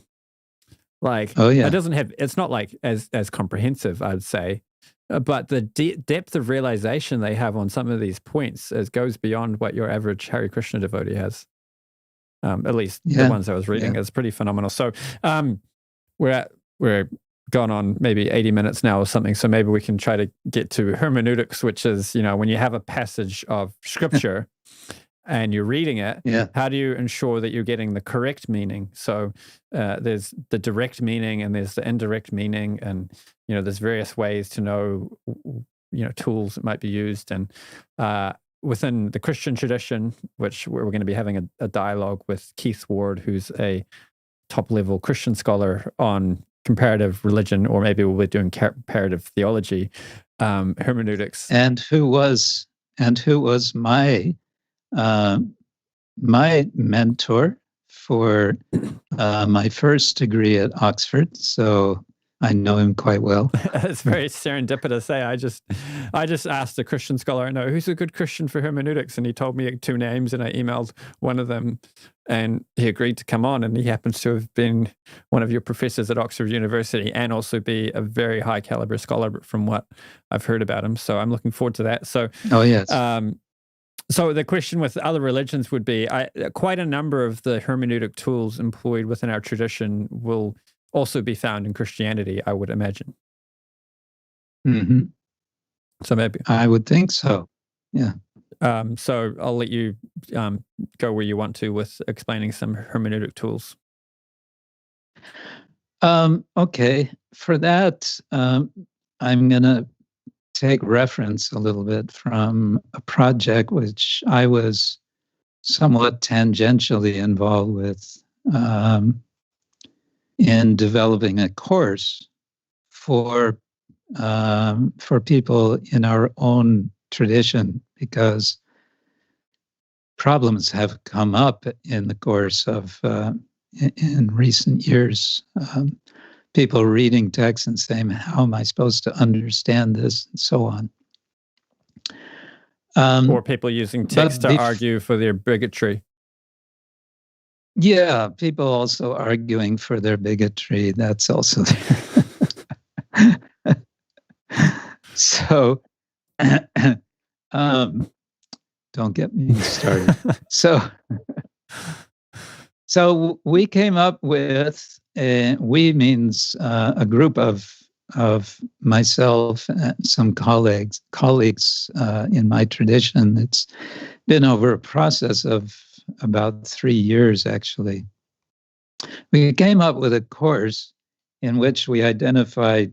Like, it doesn't have, it's not like as comprehensive, I'd say. But the depth of realization they have on some of these points goes beyond what your average Hare Krishna devotee has. At least the ones I was reading is pretty phenomenal. So we're gone on maybe 80 minutes now or something. So maybe we can try to get to hermeneutics, which is, when you have a passage of scripture and you're reading it, how do you ensure that you're getting the correct meaning? So there's the direct meaning and there's the indirect meaning, and there's various ways to know, tools that might be used. And within the Christian tradition, which we're going to be having a dialogue with Keith Ward, who's a top-level Christian scholar on comparative religion, or maybe we'll be doing comparative theology, hermeneutics, and who was my mentor for my first degree at Oxford, so I know him quite well. It's very serendipitous. I just asked a Christian scholar I know, who's a good Christian for hermeneutics, and he told me 2 names, and I emailed one of them, and he agreed to come on, and he happens to have been one of your professors at Oxford University and also be a very high caliber scholar from what I've heard about him. So I'm looking forward to that. So, so the question with other religions would be, quite a number of the hermeneutic tools employed within our tradition will also be found in Christianity, I would imagine. Mm-hmm. So maybe. I would think so, yeah. So I'll let you go where you want to with explaining some hermeneutic tools. Okay. For that, I'm going to take reference a little bit from a project which I was somewhat tangentially involved with in developing a course for people in our own tradition, because problems have come up in the course of in recent years. People reading texts and saying, how am I supposed to understand this, and so on. Or people using text to argue for their bigotry. Yeah, people also arguing for their bigotry. That's also so. Don't get me started. So we came up with, we means a group of myself and some colleagues in my tradition. It's been over a process of about 3 years, actually. We came up with a course in which we identify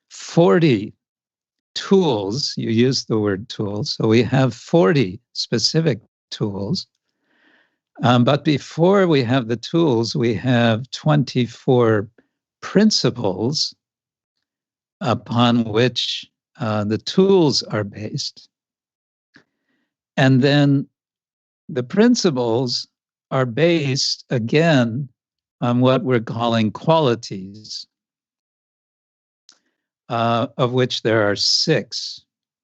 40 tools. You use the word tools. So we have 40 specific tools. But before we have the tools, we have 24 principles upon which the tools are based. And then the principles are based, again, on what we're calling qualities, of which there are 6.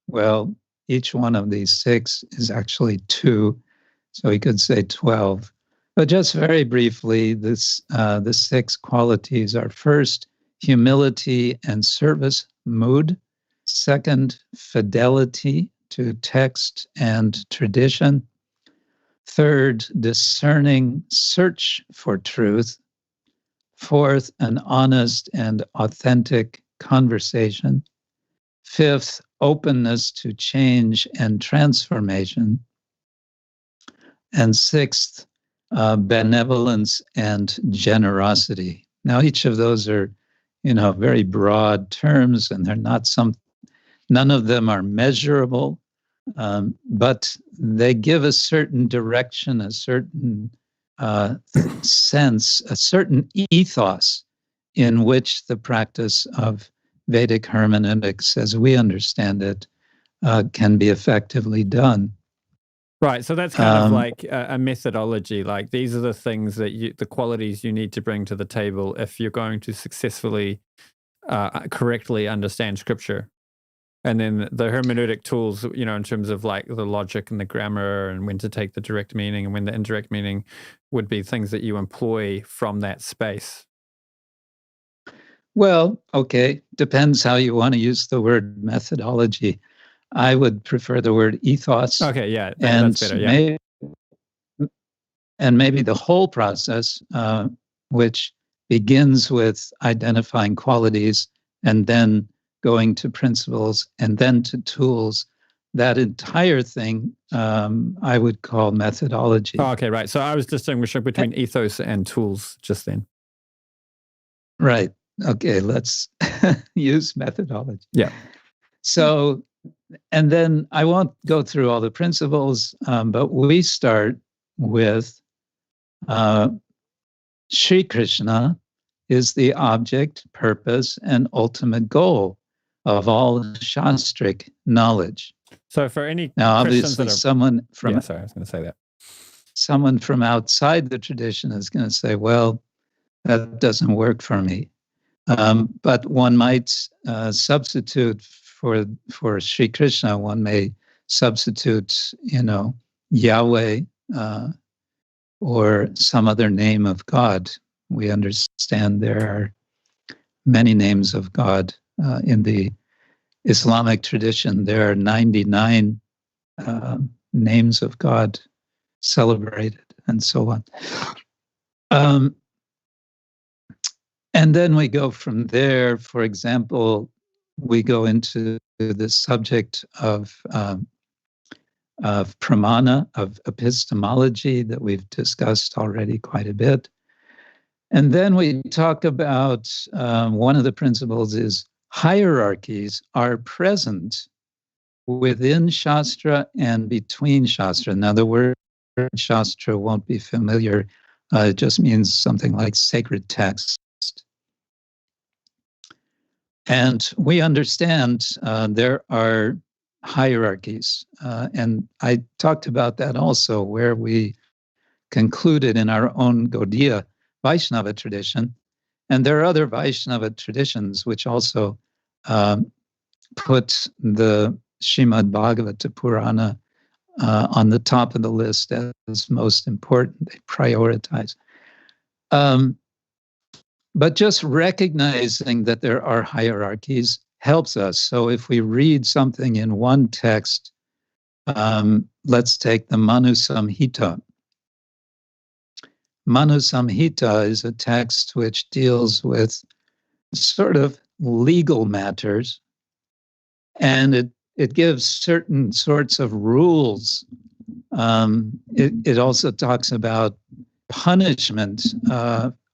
Well, each one of these 6 is actually 2, so we could say 12. But just very briefly, the 6 qualities are: first, humility and service mood; second, fidelity to text and tradition; third, discerning search for truth; fourth, an honest and authentic conversation; fifth, openness to change and transformation; and sixth, benevolence and generosity. Now, each of those are, very broad terms, and they're not none of them are measurable, but they give a certain direction, a certain sense, a certain ethos in which the practice of Vedic hermeneutics, as we understand it, can be effectively done. Right. So that's kind of like a methodology. Like, these are the things that the qualities you need to bring to the table if you're going to successfully, correctly understand Scripture. And then the hermeneutic tools, in terms of like the logic and the grammar and when to take the direct meaning and when the indirect meaning, would be things that you employ from that space. Well, okay. Depends how you want to use the word methodology. I would prefer the word ethos. Okay, yeah, that's better. Yeah. Maybe the whole process, which begins with identifying qualities and then going to principles and then to tools, that entire thing I would call methodology. Oh, okay, right. So I was distinguishing between ethos and tools just then. Right. Okay, let's use methodology. Yeah. So, and then I won't go through all the principles, but we start with Sri Krishna is the object, purpose, and ultimate goal of all Shastric knowledge. So for any now, Christians obviously, someone from I was going to say that. Someone from outside the tradition is going to say, "Well, that doesn't work for me." But one might substitute for Sri Krishna. One may substitute, Yahweh or some other name of God. We understand there are many names of God in the Islamic tradition. There are 99 names of God celebrated, and so on. And then we go from there. For example, we go into the subject of pramana, of epistemology that we've discussed already quite a bit. And then we talk about one of the principles is hierarchies are present within Shastra and between Shastra. Now, the word Shastra won't be familiar. It just means something like sacred text. And we understand there are hierarchies. And I talked about that also, where we concluded in our own Gaudiya Vaishnava tradition. And there are other Vaishnava traditions which also put the Srimad Bhagavata Purana on the top of the list as most important. They prioritize. But just recognizing that there are hierarchies helps us. So if we read something in one text, let's take the Manu Samhita. Manu Samhita is a text which deals with sort of legal matters, and it gives certain sorts of rules. It also talks about punishment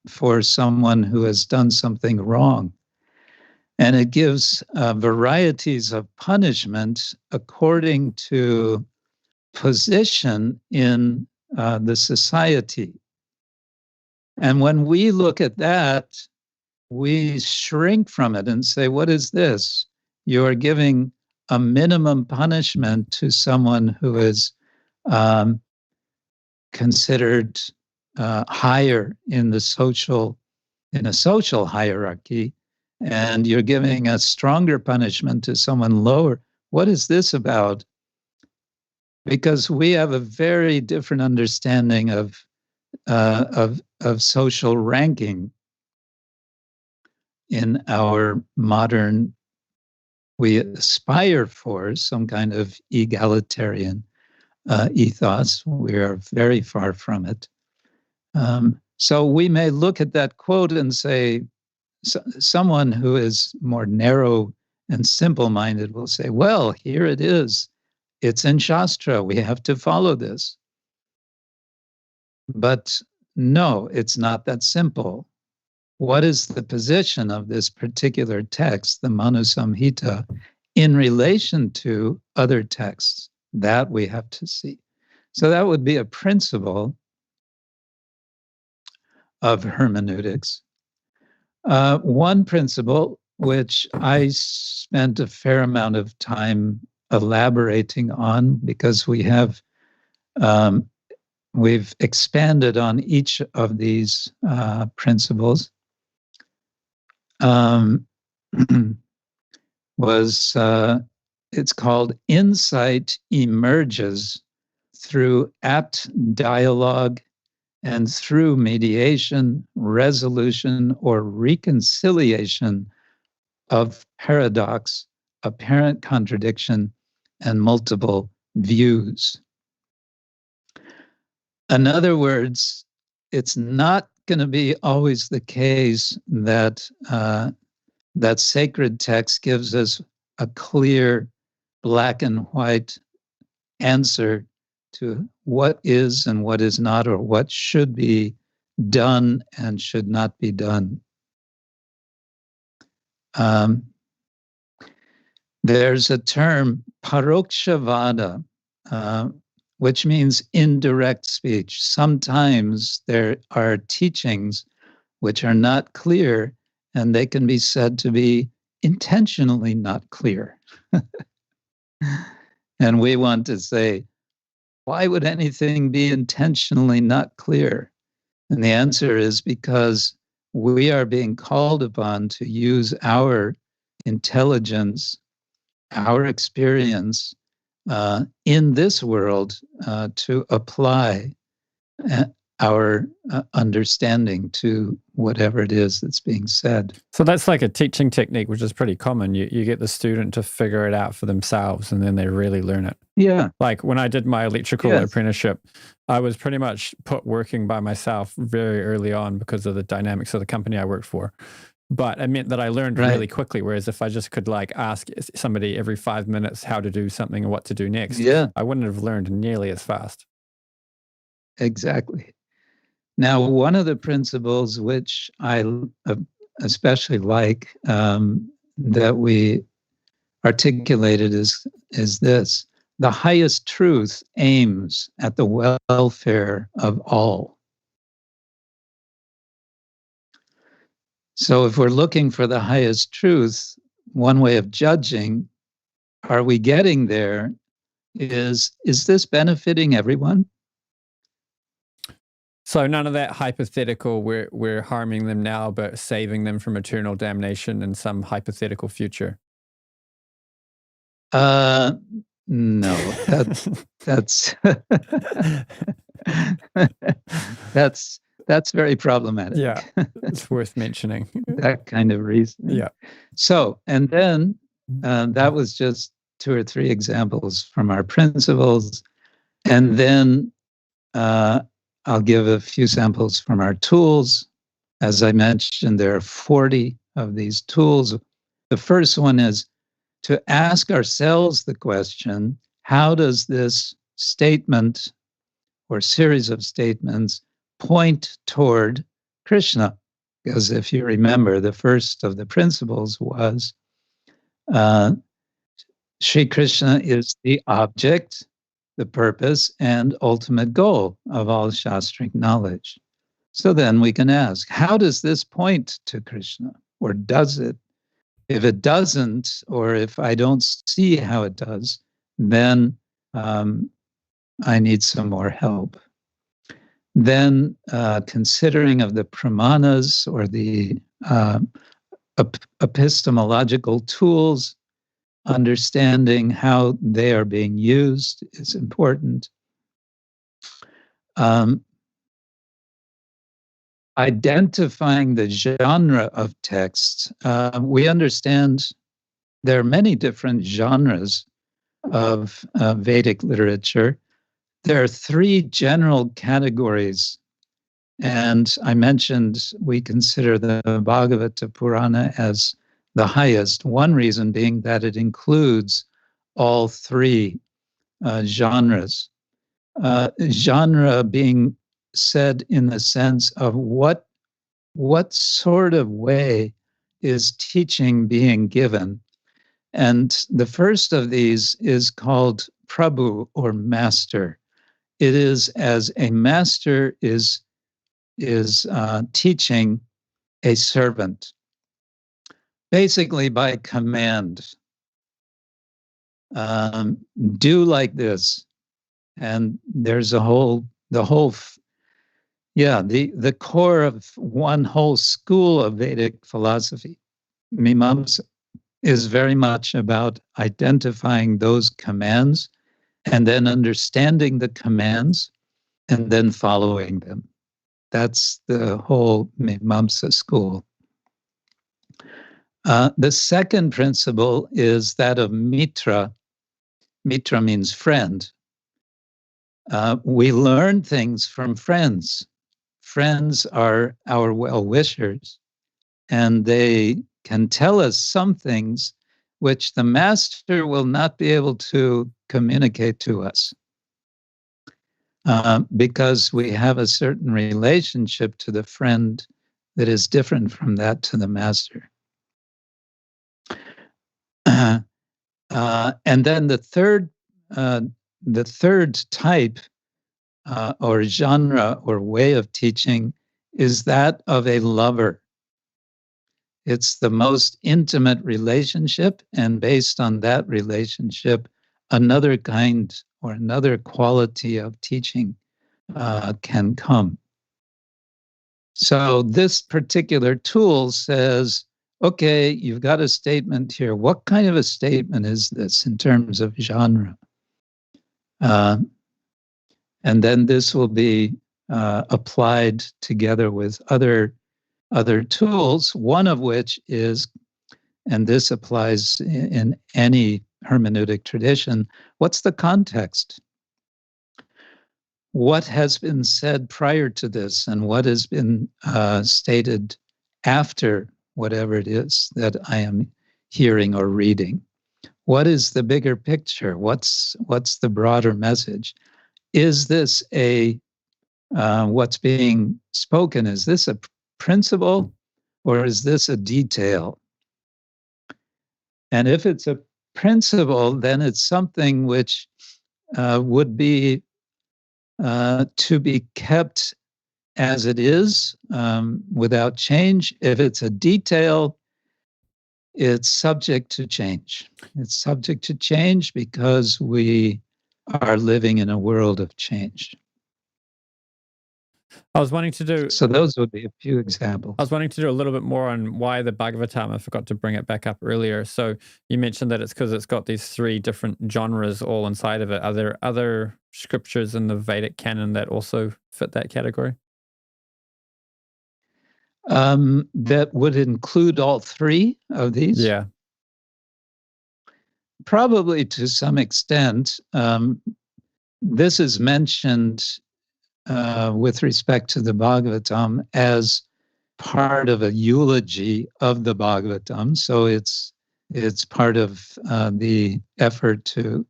for someone who has done something wrong. And it gives varieties of punishment according to position in the society. And when we look at that, we shrink from it and say, what is this? You're giving a minimum punishment to someone who is considered higher in a social hierarchy, and you're giving a stronger punishment to someone lower. What is this about? Because we have a very different understanding of social ranking in our modern. We aspire for some kind of egalitarian ethos. We are very far from it. So we may look at that quote and say, someone who is more narrow and simple-minded will say, well, here it is. It's in Shastra. We have to follow this. But no, it's not that simple. What is the position of this particular text, the Manu Samhita, in relation to other texts? That we have to see. So that would be a principle of hermeneutics. One principle, which I spent a fair amount of time elaborating on, because we've expanded on each of these principles, it's called insight emerges through apt dialogue and through mediation, resolution, or reconciliation of paradox, apparent contradiction, and multiple views. In other words, it's not going to be always the case that that sacred text gives us a clear black and white answer to what is and what is not, or what should be done and should not be done. There's a term, parokshvada, which means indirect speech. Sometimes there are teachings which are not clear, and they can be said to be intentionally not clear. And we want to say, why would anything be intentionally not clear? And the answer is because we are being called upon to use our intelligence, our experience in this world to apply our understanding to whatever it is that's being said. So that's like a teaching technique, which is pretty common. You get the student to figure it out for themselves, and then they really learn it. Yeah. Like when I did my electrical apprenticeship, I was pretty much put working by myself very early on because of the dynamics of the company I worked for. But it meant that I learned really quickly, whereas if I just could like ask somebody every 5 minutes how to do something and what to do next, I wouldn't have learned nearly as fast. Exactly. Now, one of the principles which I especially like that we articulated is this: the highest truth aims at the welfare of all. So if we're looking for the highest truth, one way of judging, are we getting there, is this benefiting everyone? So none of that hypothetical, we're harming them now, but saving them from eternal damnation in some hypothetical future. No, that's that's very problematic. Yeah, it's worth mentioning. That kind of reasoning. Yeah. So, and then that was just 2 or 3 examples from our principles, and then I'll give a few samples from our tools. As I mentioned, there are 40 of these tools. The first one is to ask ourselves the question, how does this statement or series of statements point toward Krishna. Because if you remember, the first of the principles was Sri Krishna is the object, the purpose, and ultimate goal of all Shastric knowledge. So then we can ask, how does this point to Krishna? Or does it? If it doesn't, or if I don't see how it does, then I need some more help. Then considering of the pramanas, or the epistemological tools, understanding how they are being used is important. Identifying the genre of texts. We understand there are many different genres of Vedic literature. There are three general categories, and I mentioned we consider the Bhagavata Purana as the highest, one reason being that it includes all three genres. Genre being said in the sense of what sort of way is teaching being given. And the first of these is called Prabhu, or master. It is as a master is teaching a servant, basically by command. Do like this. And there's the core of one whole school of Vedic philosophy, Mimamsa, is very much about identifying those commands and then understanding the commands and then following them. That's the whole Mimamsa school. The second principle is that of Mitra. Mitra means friend. We learn things from friends. Friends are our well-wishers, and they can tell us some things which the master will not be able to communicate to us because we have a certain relationship to the friend that is different from that to the master. And then the third type or genre or way of teaching is that of a lover. It's the most intimate relationship, and based on that relationship, another kind or another quality of teaching can come. So this particular tool says, okay, you've got a statement here. What kind of a statement is this in terms of genre? And then this will be applied together with other tools, one of which is, and this applies in any hermeneutic tradition, what's the context? What has been said prior to this, and what has been stated after whatever it is that I am hearing or reading? What is the bigger picture? What's the broader message? Is this what's being spoken? Is this a principle, or is this a detail? And if it's a principle, then it's something which would be to be kept as it is without change. If it's a detail, it's subject to change. It's subject to change because we are living in a world of change. I was wanting to do... So those would be a few examples. I was wanting to do a little bit more on why the Bhagavatam. I forgot to bring it back up earlier. So you mentioned that it's because it's got these three different genres all inside of it. Are there other scriptures in the Vedic canon that also fit that category? That would include all three of these? Yeah. Probably to some extent. This is mentioned with respect to the Bhagavatam as part of a eulogy of the Bhagavatam. So it's part of the effort to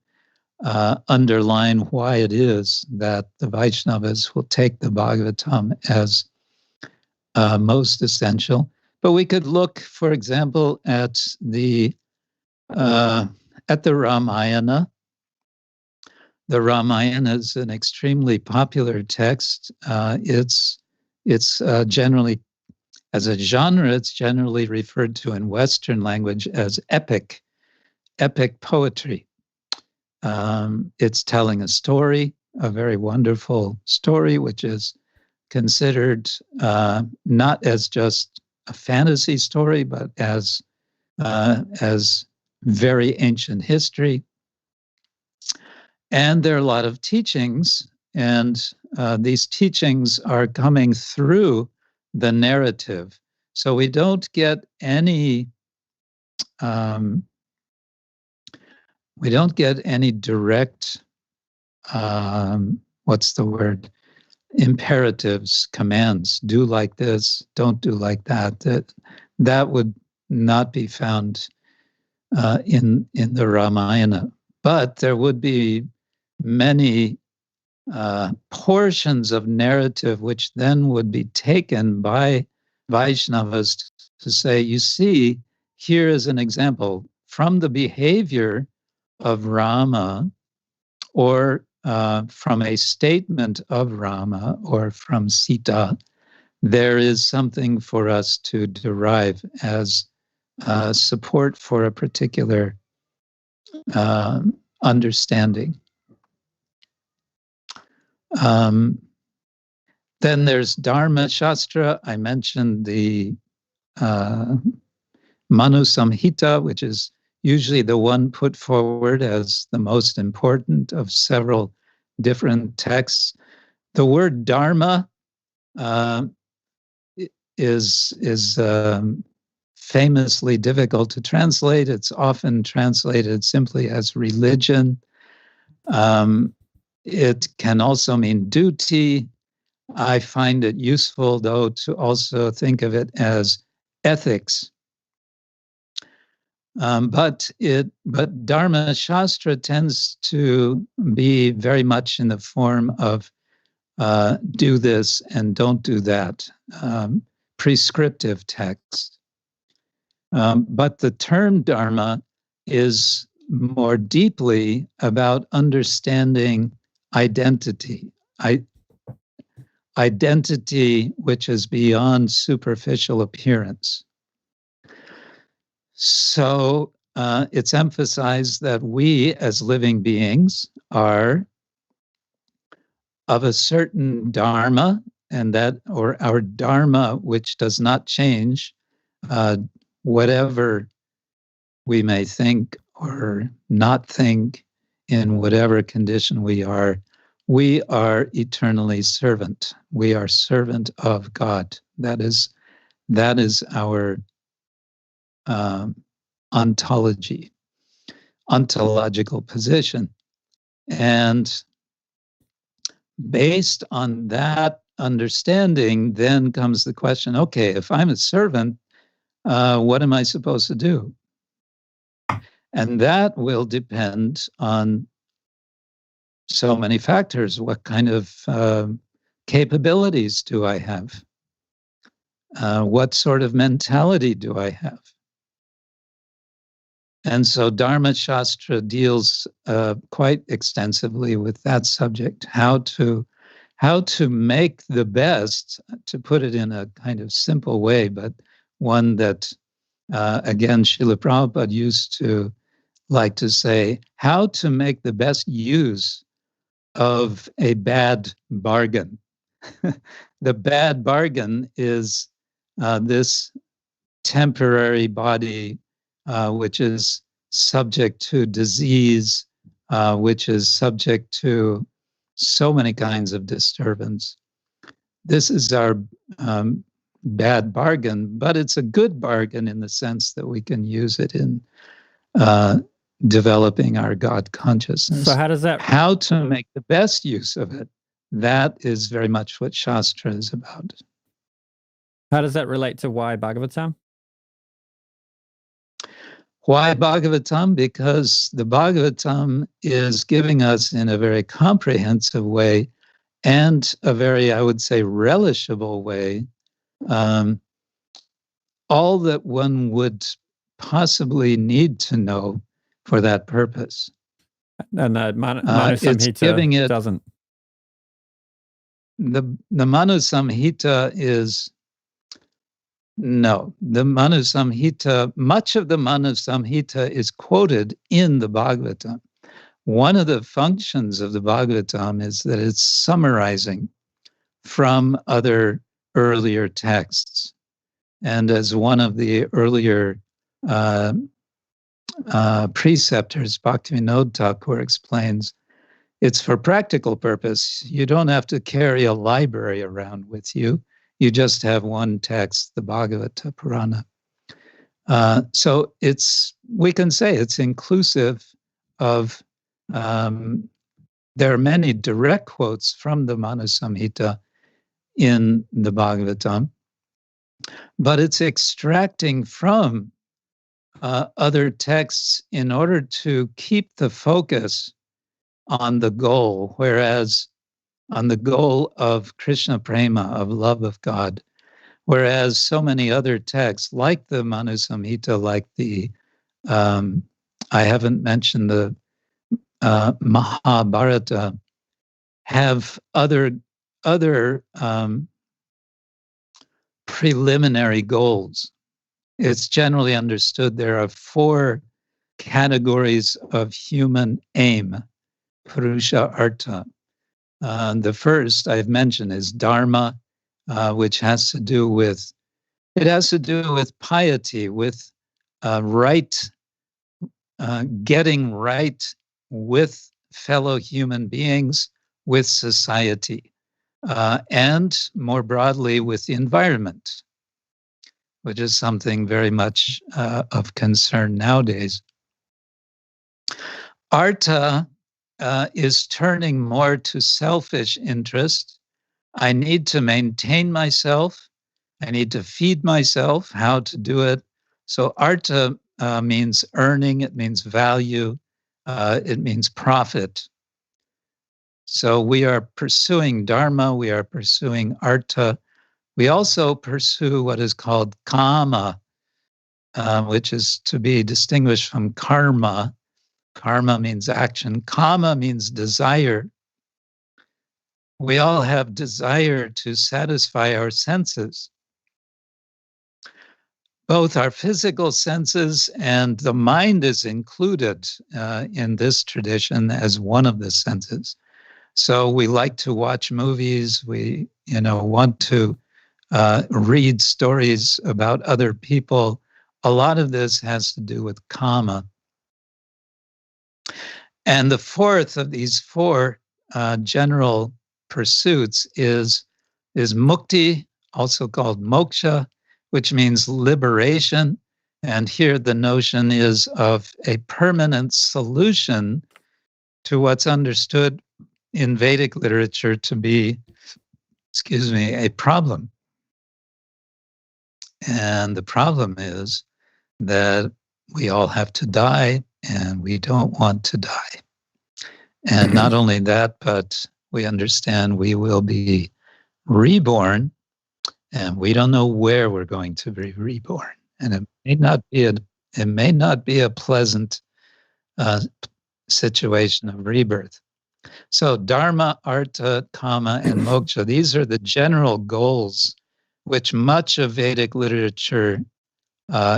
underline why it is that the Vaishnavas will take the Bhagavatam as most essential. But we could look, for example, at the Ramayana. The Ramayana is an extremely popular text. It's generally, as a genre, it's generally referred to in Western language as epic poetry. It's telling a story, a very wonderful story, which is considered not as just a fantasy story, but as very ancient history. And there are a lot of teachings, and these teachings are coming through the narrative. So we don't get any direct imperatives, commands. Do like this, don't do like that. That would not be found in the Ramayana. But there would be many portions of narrative which then would be taken by Vaishnavas to say, you see, here is an example from the behavior of Rama, or from a statement of Rama, or from Sita. There is something for us to derive as support for a particular understanding. Then there's Dharma Shastra. I mentioned the Manu Samhita, which is usually the one put forward as the most important of several different texts. The word Dharma is famously difficult to translate. It's often translated simply as religion. It can also mean duty. I find it useful, though, to also think of it as ethics. But Dharma Shastra tends to be very much in the form of do this and don't do that, prescriptive text. But the term Dharma is more deeply about understanding identity. Identity which is beyond superficial appearance. So it's emphasized that we as living beings are of a certain dharma, and that, or our dharma, which does not change, whatever we may think or not think, in whatever condition we are eternally servant. We are servant of God. That is our ontological position. And based on that understanding, then comes the question, okay, if I'm a servant, what am I supposed to do? And that will depend on so many factors. What kind of capabilities do I have? What sort of mentality do I have? And so Dharma Shastra deals quite extensively with that subject, how to make the best, to put it in a kind of simple way, but one that, again, Srila Prabhupada used to like to say, how to make the best use of a bad bargain. The bad bargain is this temporary body which is subject to disease, which is subject to so many kinds of disturbance. This is our bad bargain, but it's a good bargain in the sense that we can use it in developing our God consciousness. So how to make the best use of it, that is very much what Shastra is about. How does that relate to why Bhagavatam? Why Bhagavatam? Because the Bhagavatam is giving us in a very comprehensive way and a very, I would say, relishable way, all that one would possibly need to know for that purpose. And the Manu It's giving Samhita it doesn't. The Manu Samhita is no. The Manu Samhita, much of the Manu Samhita is quoted in the Bhagavatam. One of the functions of the Bhagavatam is that it's summarizing from other earlier texts. And as one of the earlier preceptors, Bhaktivinoda Thakur, explains, it's for practical purpose. You don't have to carry a library around with you. You just have one text, the Bhagavata Purana. So we can say it's inclusive of, there are many direct quotes from the Manu Samhita in the Bhagavatam, but it's extracting from other texts in order to keep the focus on the goal, whereas on the goal of Krishna Prema, of love of God, whereas so many other texts, like the Manu Samhita, like the, I haven't mentioned the Mahabharata, have other preliminary goals. It's generally understood there are 4 categories of human aim, Purusha Artha. The first I've mentioned is Dharma, which has to do with piety, with getting right with fellow human beings, with society, and more broadly with the environment, which is something very much of concern nowadays. Artha is turning more to selfish interest. I need to maintain myself. I need to feed myself. How to do it? So artha means earning. It means value. It means profit. So we are pursuing dharma. We are pursuing artha. We also pursue what is called kama, which is to be distinguished from karma. Karma means action. Kama means desire. We all have desire to satisfy our senses, both our physical senses, and the mind is included in this tradition as one of the senses. So we like to watch movies. We, want to read stories about other people. A lot of this has to do with kama. And the fourth of these 4 general pursuits is mukti, also called moksha, which means liberation. And here the notion is of a permanent solution to what's understood in Vedic literature to be, a problem. And the problem is that we all have to die, and we don't want to die. And not only that, but we understand we will be reborn, and we don't know where we're going to be reborn. And it may not be a pleasant situation of rebirth. So dharma, artha, kama, and moksha, these are the general goals which much of Vedic literature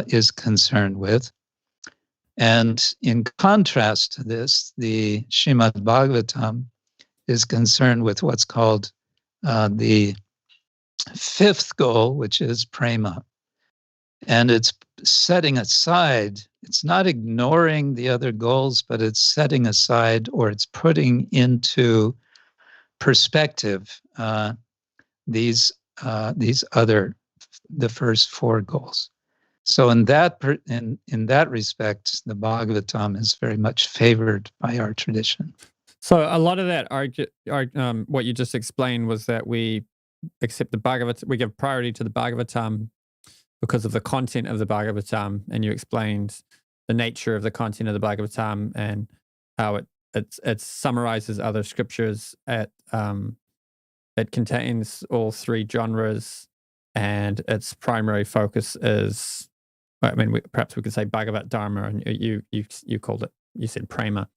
is concerned with. And in contrast to this, the Srimad Bhagavatam is concerned with what's called the 5th goal, which is prema. And it's setting aside, it's not ignoring the other goals, but it's setting aside, or it's putting into perspective these other, the first 4 goals. So in that respect, the Bhagavatam is very much favored by our tradition. So a lot of that, what you just explained, was that we accept the Bhagavatam, we give priority to the Bhagavatam because of the content of the Bhagavatam, and you explained the nature of the content of the Bhagavatam and how it summarizes other scriptures. It contains all 3 genres and its primary focus is, I mean, perhaps we could say Bhagavat Dharma, and you called it, you said prema.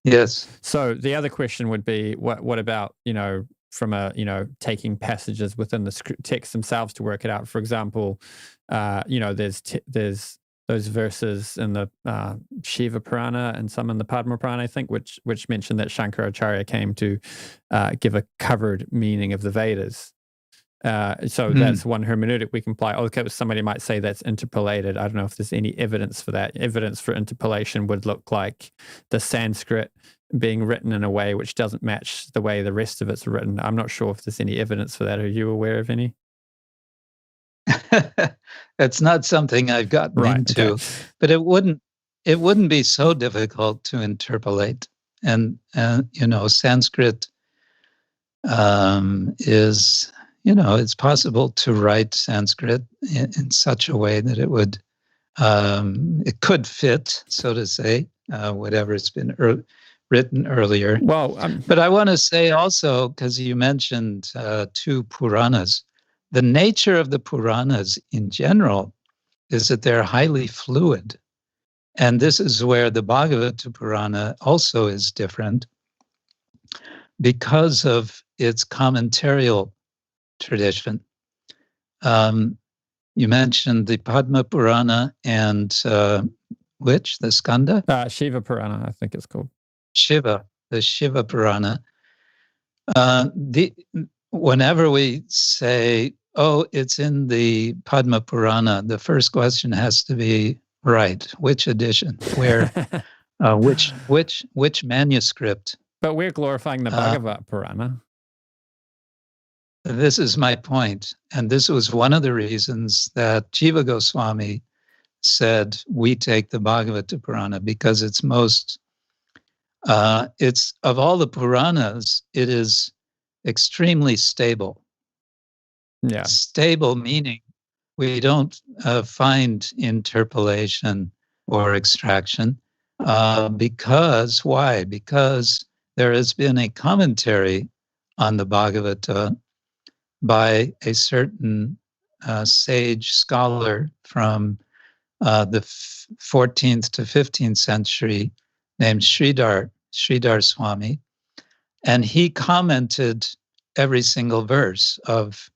Yes. So the other question would be, what about, from taking passages within the text themselves to work it out? For example, there's those verses in the Shiva Purana and some in the Padma Purana, I think, which mention that Shankaracharya came to give a covered meaning of the Vedas. So that's one hermeneutic we can apply. Okay, somebody might say that's interpolated. I don't know if there's any evidence for that. Evidence for interpolation would look like the Sanskrit being written in a way which doesn't match the way the rest of it's written. I'm not sure if there's any evidence for that. Are you aware of any? It's not something I've gotten into, okay. But it wouldn't be so difficult to interpolate. And Sanskrit is, it's possible to write Sanskrit in such a way that it could fit, so to say, whatever it's been written earlier. Well, but I want to say also, because you mentioned 2 Puranas, the nature of the Puranas in general is that they're highly fluid. And this is where the Bhagavata Purana also is different because of its commentarial tradition. You mentioned the Padma Purana and which? The Skanda? Shiva Purana, I think it's called. The Shiva Purana. Whenever we say, oh, it's in the Padma Purana, the first question has to be, right, which edition? Where? Which manuscript? But we're glorifying the Bhagavat Purana. This is my point. And this was one of the reasons that Jiva Goswami said, we take the Bhagavata Purana because it's it's of all the Puranas, it is extremely stable. Yeah. Stable meaning we don't find interpolation or extraction. Because, why? Because there has been a commentary on the Bhagavata by a certain sage scholar from the 14th to 15th century named Sridhar Swami. And he commented every single verse of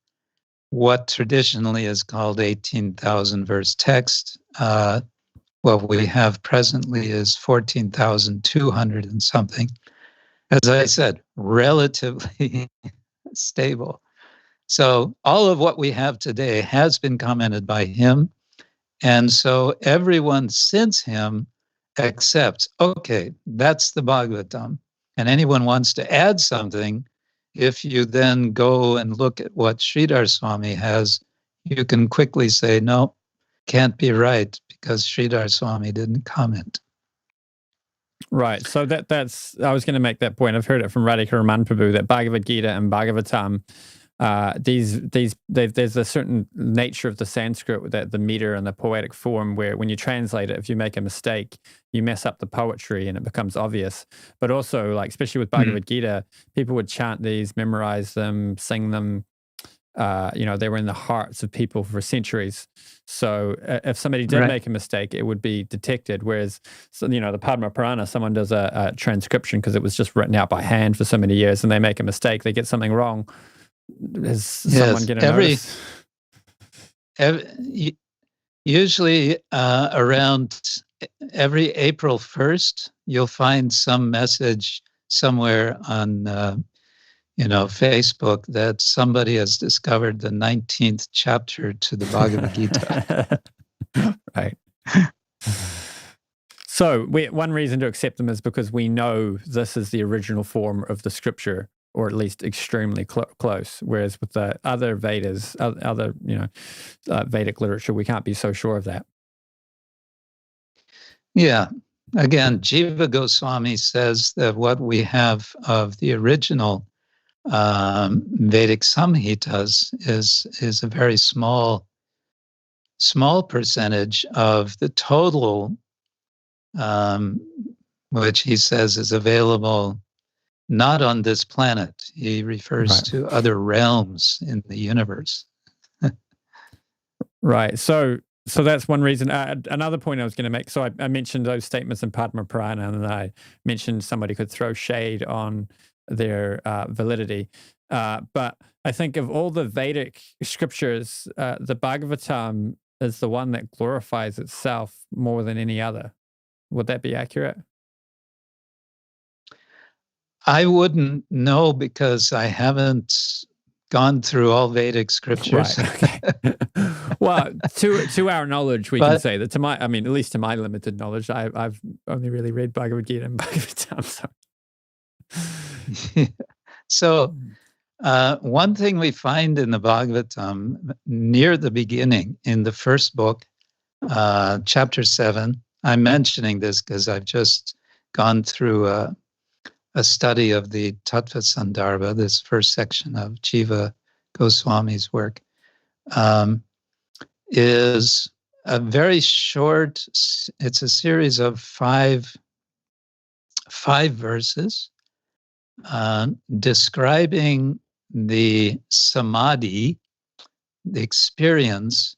what traditionally is called 18,000 verse text. What we have presently is 14,200 and something. As I said, relatively stable. So all of what we have today has been commented by him. And so everyone since him accepts, okay, that's the Bhagavatam. And anyone wants to add something, if you then go and look at what Sridhar Swami has, you can quickly say, no, can't be right because Sridhar Swami didn't comment. Right. So that's I was going to make that point. I've heard it from Radhika Raman Prabhu that Bhagavad Gita and Bhagavatam, there's a certain nature of the Sanskrit, that the meter and the poetic form, where when you translate it, if you make a mistake, you mess up the poetry and it becomes obvious. But also, like, especially with Bhagavad Gita, people would chant these, memorize them, sing them. They were in the hearts of people for centuries. So if somebody did make a mistake, it would be detected. Whereas, the Padma Purana, someone does a transcription because it was just written out by hand for so many years, and they make a mistake, they get something wrong. Is someone going to notice? Usually around every April 1st, you'll find some message somewhere on Facebook that somebody has discovered the 19th chapter to the Bhagavad Gita. Right. So one reason to accept them is because we know this is the original form of the scripture, or at least extremely close. Whereas with the other Vedas, Vedic literature, we can't be so sure of that. Yeah. Again, Jiva Goswami says that what we have of the original Vedic Samhitas is a very small percentage of the total, which he says is available not on this planet. He refers Right. to other realms in the universe. Right. So that's one reason. Another point I was going to make. So I mentioned those statements in Padma Purana, and then I mentioned somebody could throw shade on their validity. But I think of all the Vedic scriptures, the Bhagavatam is the one that glorifies itself more than any other. Would that be accurate? I wouldn't know because I haven't gone through all Vedic scriptures. Right. Okay. Well, to our knowledge, we can say that at least to my limited knowledge, I've only really read Bhagavad Gita and Bhagavatam. So one thing we find in the Bhagavatam near the beginning, in the first book, chapter 7, I'm mentioning this because I've just gone through a study of the Tattva Sandarbha, this first section of Jiva Goswami's work, is a very short, it's a series of five verses describing the samadhi, the experience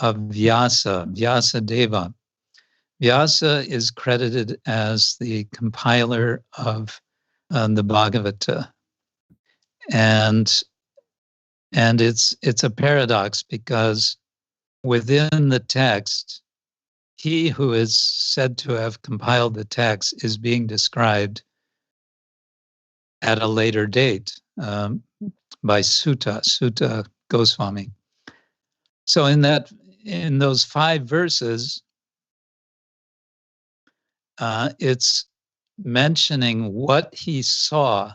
of Vyasa Deva. Vyasa is credited as the compiler of the Bhagavata, and it's a paradox because within the text, he who is said to have compiled the text is being described at a later date by Sutta Goswami. So in those 5 verses, it's mentioning what he saw,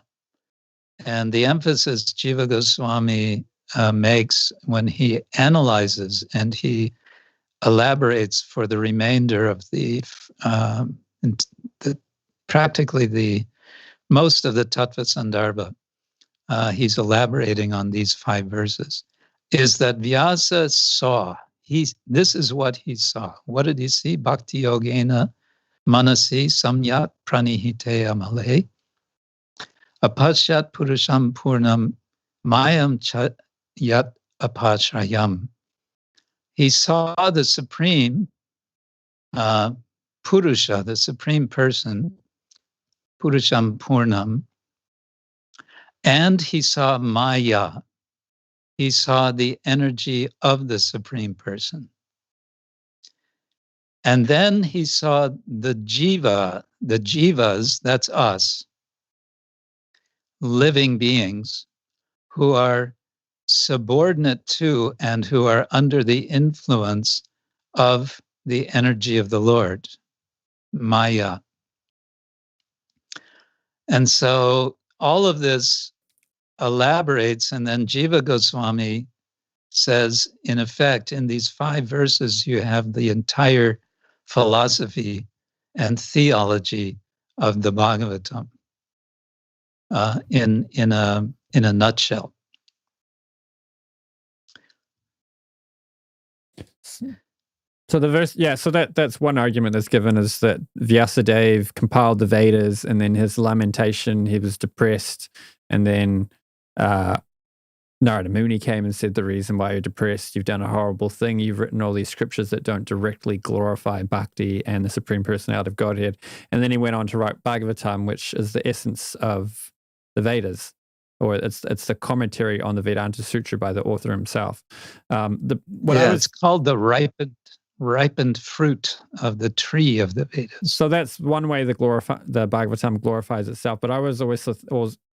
and the emphasis Jiva Goswami makes when he analyzes and he elaborates for the remainder of practically the most of the Tattva Sandarbha, he's elaborating on these 5 verses, is that Vyasa saw, this is what he saw. What did he see? Bhakti-yogena manasi samyak pranihite amale apashyat purusham purnam mayam yat apashrayam. He saw the supreme Purusha, the supreme person, Purusham Purnam, and he saw Maya. He saw the energy of the supreme person. And then he saw the Jiva, the Jivas, that's us, living beings who are subordinate to and who are under the influence of the energy of the Lord, Maya. And so all of this elaborates, and then Jiva Goswami says, in effect, in these 5 verses, you have the entire philosophy and theology of the Bhagavatam in a nutshell. So the verse, so that's one argument that's given, is that Vyasadeva compiled the Vedas, and then his lamentation, he was depressed, and then Narada Muni came and said, the reason why you're depressed, you've done a horrible thing. You've written all these scriptures that don't directly glorify Bhakti and the Supreme Personality of Godhead. And then he went on to write Bhagavatam, which is the essence of the Vedas, or it's the commentary on the Vedanta Sutra by the author himself. It's called the ripened fruit of the tree of the Vedas. So that's one way the Bhagavatam glorifies itself. But I was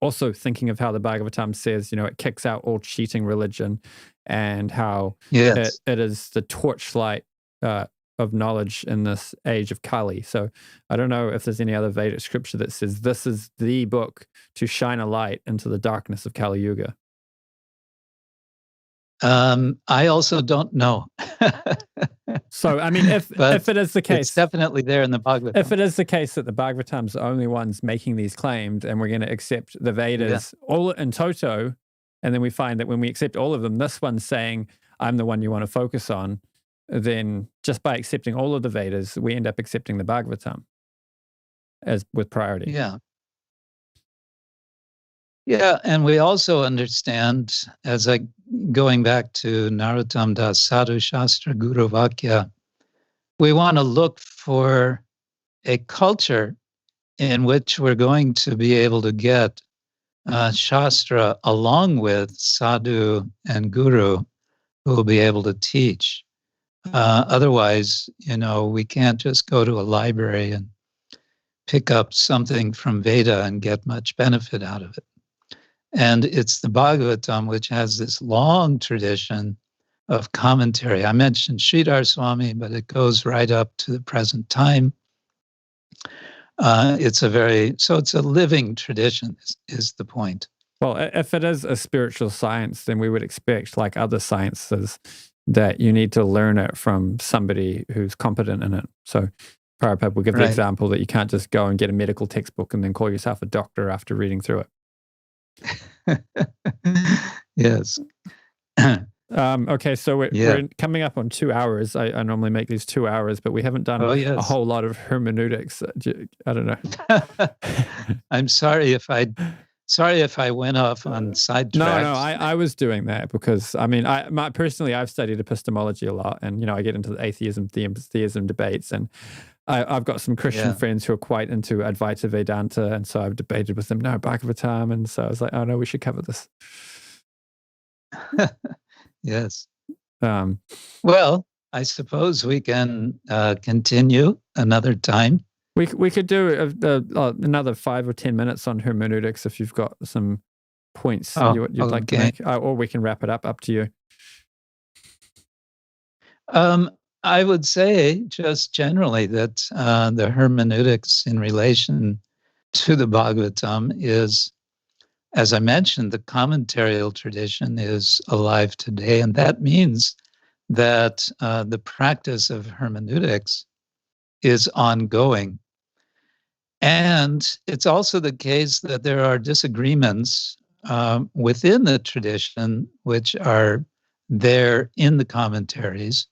also thinking of how the Bhagavatam says, it kicks out all cheating religion, and how it is the torchlight of knowledge in this age of Kali. So I don't know if there's any other Vedic scripture that says this is the book to shine a light into the darkness of Kali Yuga. I also don't know. So, I mean, if it is the case, it's definitely there in the Bhagavatam. If it is the case that the Bhagavatam's the only ones making these claims, and we're going to accept the Vedas all in toto, and then we find that when we accept all of them, this one's saying, I'm the one you want to focus on, then just by accepting all of the Vedas, we end up accepting the Bhagavatam as with priority. Yeah. Yeah, and we also understand, going back to Narottam Das Sadhu Shastra Guru Vakya, we want to look for a culture in which we're going to be able to get Shastra along with Sadhu and Guru who will be able to teach. Otherwise, we can't just go to a library and pick up something from Veda and get much benefit out of it. And it's the Bhagavatam, which has this long tradition of commentary. I mentioned Sridhar Swami, but it goes right up to the present time. It's a living tradition, is the point. Well, if it is a spiritual science, then we would expect, like other sciences, that you need to learn it from somebody who's competent in it. So Prabhupada will give the example that you can't just go and get a medical textbook and then call yourself a doctor after reading through it. Yes. Okay, so we're coming up on 2 hours. I normally make these 2 hours, but we haven't done a whole lot of hermeneutics. I don't know. I'm sorry if I went off on sidetracks. No, I was doing that because personally, I've studied epistemology a lot, and I get into the atheism, theism debates, and I've got some Christian friends who are quite into Advaita Vedanta, and so I've debated with them. No, Bhagavatam, and so I was like, oh no, we should cover this. Yes. Well, I suppose we can continue another time. We could do another 5 or 10 minutes on hermeneutics if you've got some points you'd like to make, or we can wrap it up to you. I would say just generally that the hermeneutics in relation to the Bhagavatam is, as I mentioned, the commentarial tradition is alive today, and that means that the practice of hermeneutics is ongoing. And it's also the case that there are disagreements within the tradition which are there in the commentaries.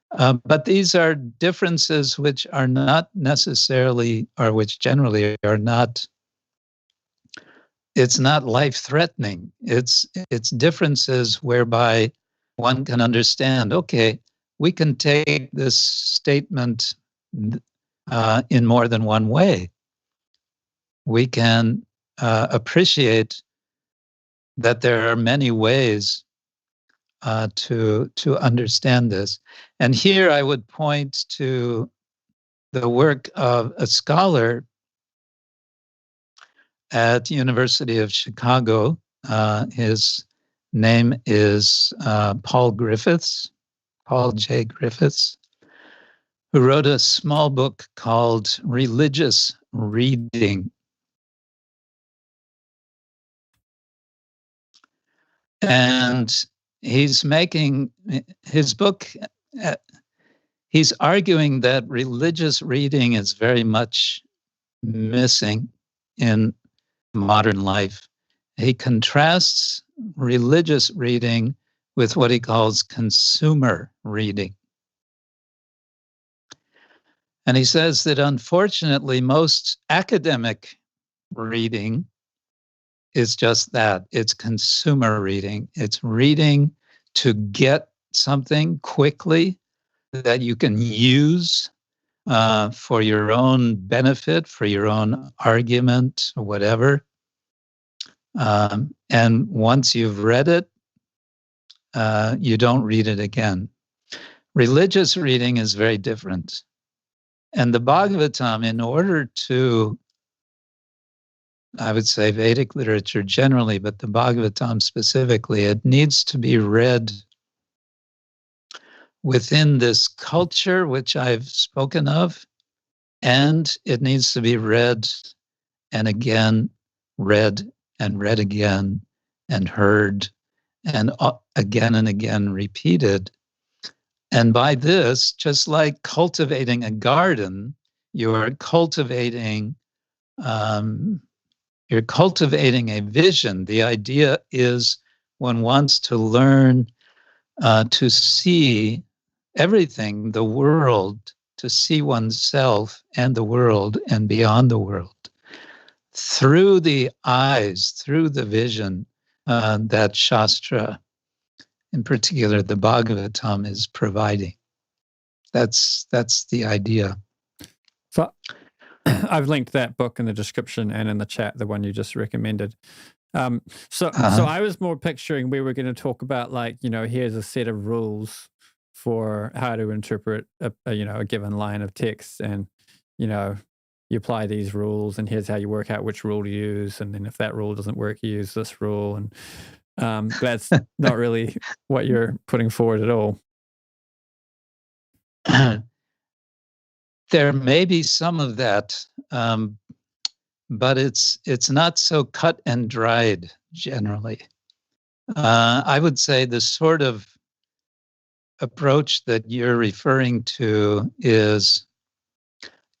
But these are differences which are not necessarily, or which generally are not, it's not life-threatening. It's differences whereby one can understand, okay, we can take this statement in more than one way. We can appreciate that there are many ways to understand this. And here I would point to the work of a scholar at the University of Chicago. His name is Paul J. Griffiths, who wrote a small book called Religious Reading. And he's making his book, he's arguing that religious reading is very much missing in modern life. He contrasts religious reading with what he calls consumer reading. And he says that unfortunately, most academic reading is just that. It's consumer reading. It's reading to get something quickly that you can use for your own benefit, for your own argument, or whatever. And once you've read it, you don't read it again. Religious reading is very different. And the Bhagavatam, in order to, I would say Vedic literature generally, but the Bhagavatam specifically, it needs to be read within this culture which I've spoken of, and it needs to be read and again, read and read again, and heard and again repeated. And by this, just like cultivating a garden, you're cultivating a vision. The idea is one wants to learn to see everything, the world, to see oneself and the world and beyond the world through the eyes, through the vision that Shastra, in particular the Bhagavatam, is providing. That's the idea. So I've linked that book in the description and in the chat, the one you just recommended. So I was more picturing we were going to talk about, like, here's a set of rules for how to interpret a given line of text, and you apply these rules, and here's how you work out which rule to use, and then if that rule doesn't work, you use this rule, and that's not really what you're putting forward at all. There may be some of that, but it's not so cut and dried generally. I would say the sort of approach that you're referring to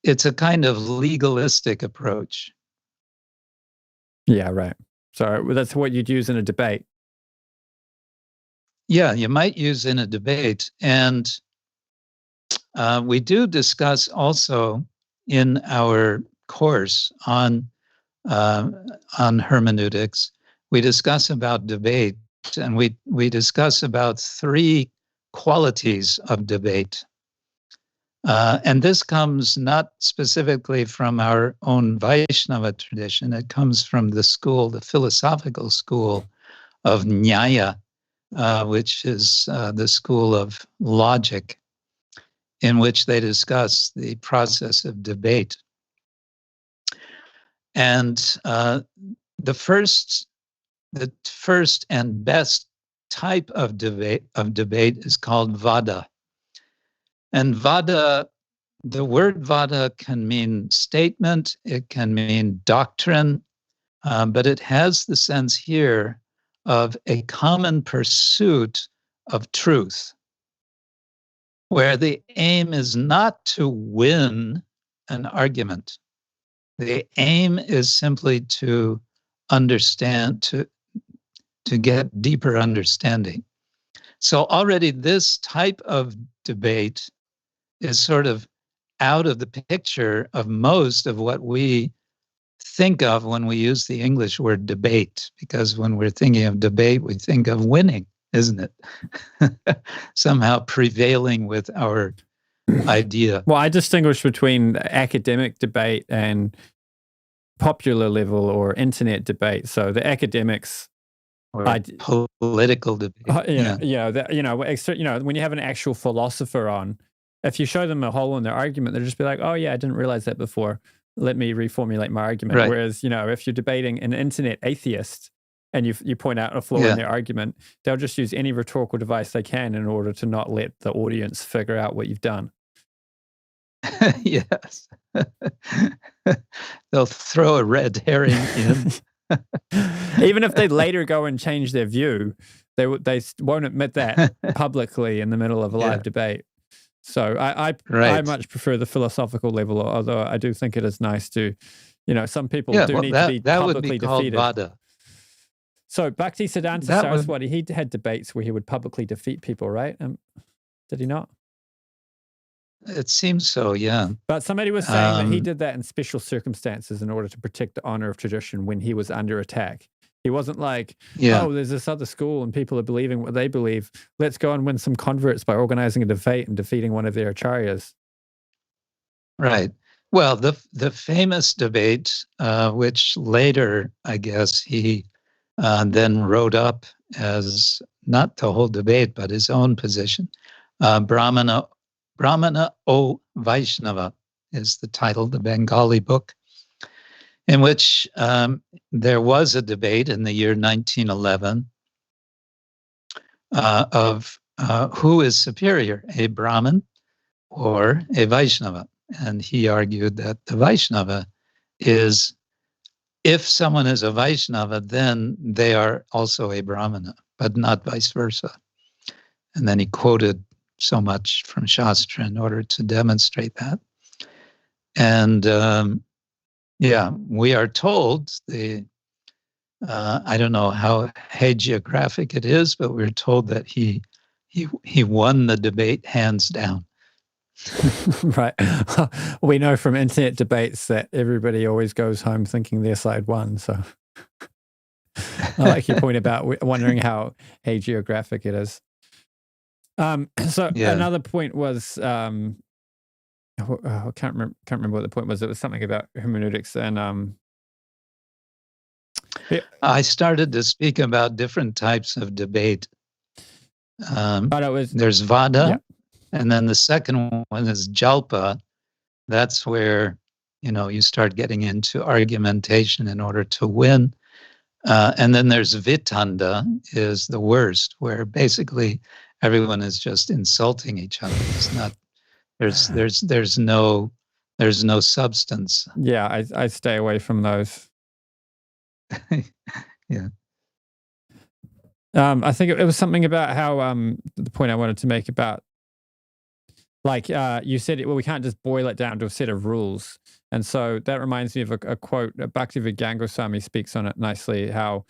it's a kind of legalistic approach. Yeah, right. So that's what you'd use in a debate. Yeah, you might use in a debate. And we do discuss also in our course on hermeneutics, we discuss about debate, and we discuss about 3 qualities of debate. And this comes not specifically from our own Vaishnava tradition. It comes from the philosophical school of Nyaya, which is the school of logic, in which they discuss the process of debate. And the first and best type of debate is called Vada. And Vada, the word Vada can mean statement, it can mean doctrine, but it has the sense here of a common pursuit of truth, where the aim is not to win an argument. The aim is simply to understand, to get deeper understanding. So already this type of debate is sort of out of the picture of most of what we think of when we use the English word debate, because when we're thinking of debate, we think of winning, isn't it? Somehow prevailing with our idea. Well, I distinguish between academic debate and popular level or internet debate. So the academics, or political debate. When you have an actual philosopher on, if you show them a hole in their argument, they'll just be like, "Oh yeah, I didn't realize that before. Let me reformulate my argument." Right. Whereas, if you're debating an internet atheist and you point out a flaw in their argument, they'll just use any rhetorical device they can in order to not let the audience figure out what you've done. Yes. They'll throw a red herring in. Even if they later go and change their view, they won't admit that publicly in the middle of a live debate. So I much prefer the philosophical level, although I do think it is nice to, some people need to be publicly defeated. Vada. So Bhaktisiddhanta Saraswati, he had debates where he would publicly defeat people, right? Did he not? It seems so, yeah. But somebody was saying that he did that in special circumstances in order to protect the honor of tradition when he was under attack. He wasn't like, oh, there's this other school and people are believing what they believe. Let's go and win some converts by organizing a debate and defeating one of their acharyas. Right. Well, the famous debate, which later, I guess, he then wrote up as not the whole debate, but his own position. Brahmana O Vaishnava is the title, the Bengali book, in which there was a debate in the year 1911 of who is superior, a Brahmin or a Vaishnava. And he argued that the Vaishnava is, if someone is a Vaishnava, then they are also a Brahmana, but not vice versa. And then he quoted so much from Shastra in order to demonstrate that. And we are told I don't know how hagiographic it is, but we're told that he won the debate hands down. Right. We know from internet debates that everybody always goes home thinking their side won. So I like your point about wondering how hagiographic it is. So another point was, I can't remember what the point was. It was something about hermeneutics and I started to speak about different types of debate. There's Vada, and then the second one is Jalpa. That's where, you start getting into argumentation in order to win. And then there's Vitanda, is the worst, where basically everyone is just insulting each other. It's not, there's no substance. Yeah, I stay away from those. Yeah. I think it was something about how the point I wanted to make about, like, you said, we can't just boil it down to a set of rules. And so that reminds me of a quote. Bhakti-yoga Goswami speaks on it nicely, how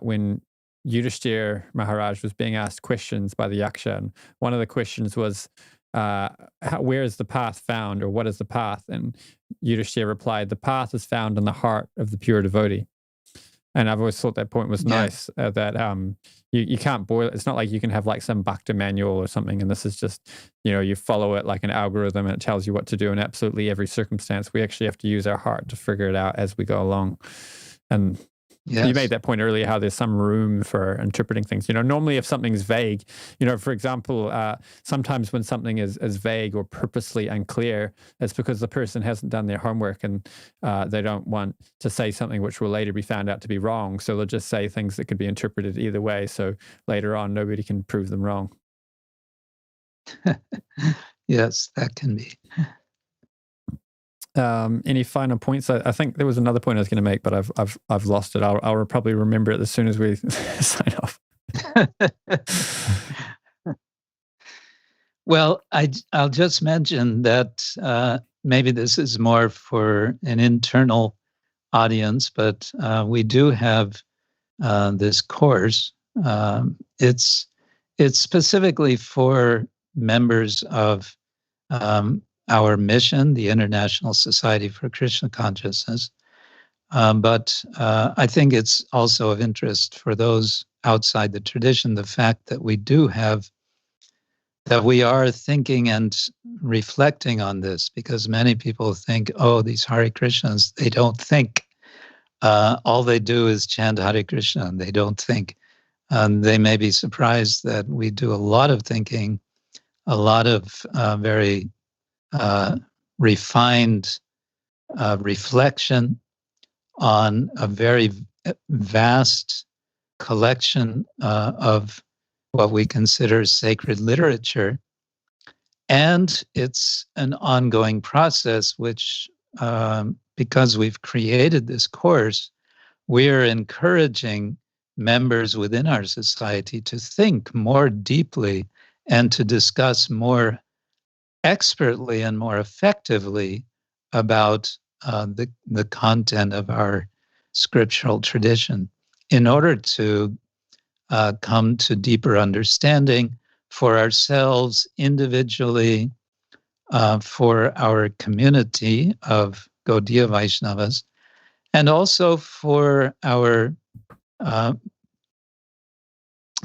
when Yudhishthira Maharaj was being asked questions by the Yaksha, and one of the questions was, where is the path found, or what is the path? And Yudhishthira replied, the path is found in the heart of the pure devotee. And I've always thought that point was nice, that you can't boil it. It's not like you can have like some bhakti manual or something, and this is just, you follow it like an algorithm and it tells you what to do in absolutely every circumstance. We actually have to use our heart to figure it out as we go along. And you made that point earlier, how there's some room for interpreting things. Normally if something's vague, for example, sometimes when something is vague or purposely unclear, it's because the person hasn't done their homework and they don't want to say something which will later be found out to be wrong. So they'll just say things that could be interpreted either way. So later on, nobody can prove them wrong. Yes, that can be. Any final points? I think there was another point I was going to make, but I've lost it. I'll probably remember it as soon as we sign off. Well, I'll just mention that maybe this is more for an internal audience, but we do have this course. It's specifically for members of our mission, the International Society for Krishna Consciousness. But I think it's also of interest for those outside the tradition, the fact that we are thinking and reflecting on this, because many people think, oh, these Hare Krishnas, they don't think. All they do is chant Hare Krishna, and they don't think. They may be surprised that we do a lot of thinking, a lot of very refined reflection on a very vast collection of what we consider sacred literature. And it's an ongoing process, which, because we've created this course, we're encouraging members within our society to think more deeply and to discuss more expertly and more effectively about the content of our scriptural tradition, in order to come to deeper understanding for ourselves individually, for our community of Gaudiya Vaishnavas, and also for our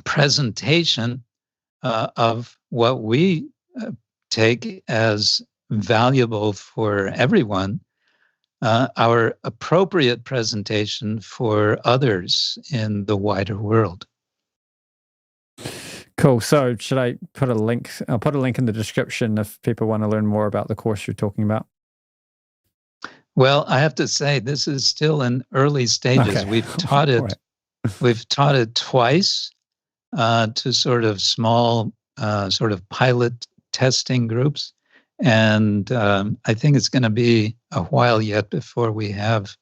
presentation of what we take as valuable for everyone, our appropriate presentation for others in the wider world. Cool. So should I put a link? I'll put a link in the description if people want to learn more about the course you're talking about. Well, I have to say, this is still in early stages. Okay. We've taught it. Right. We've taught it twice to sort of small, sort of pilot testing groups. And I think it's going to be a while yet before we have,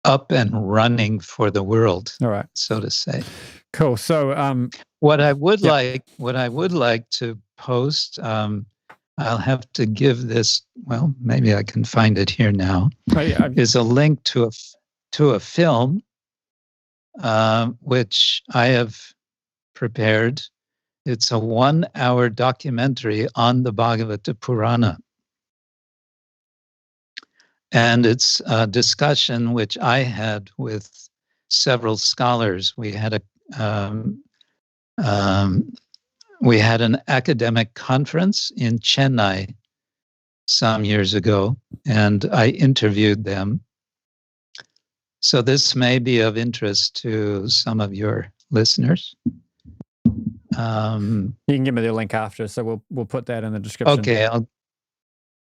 up and running for the world. All right, so to say. Cool. So what I would like to post, I'll have to give this. Well, maybe I can find it here now. Is a link to a film which I have prepared, It's a 1-hour documentary on the Bhagavata Purana. And it's a discussion which I had with several scholars. We had an academic conference in Chennai some years ago, and I interviewed them. So this may be of interest to some of your listeners. You can give me the link after, so we'll put that in the description.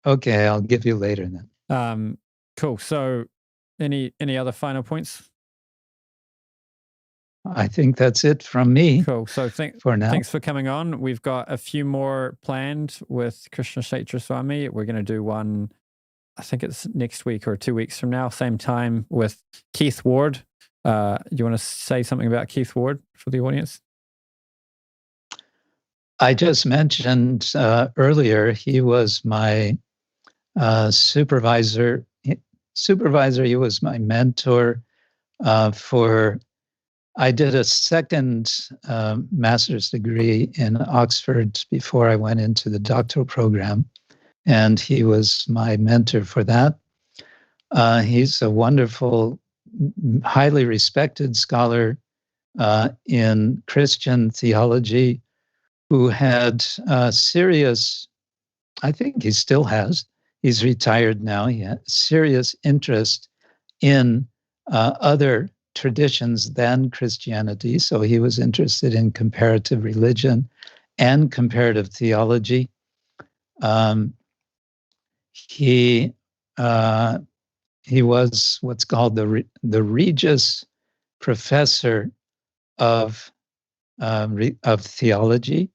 Okay, I'll give you later then. Cool. So, any other final points? I think that's it from me. Cool. So for now. Thanks for coming on. We've got a few more planned with Krishna Kshetra Swami. We're going to do one, I think it's next week or 2 weeks from now, same time, with Keith Ward. You want to say something about Keith Ward for the audience? I just mentioned earlier, he was my supervisor. He was my mentor I did a second master's degree in Oxford before I went into the doctoral program, and he was my mentor for that. He's a wonderful, highly respected scholar in Christian theology who had serious, I think he still has, he's retired now, he had serious interest in other traditions than Christianity. So he was interested in comparative religion and comparative theology. He was what's called the Regius Professor of theology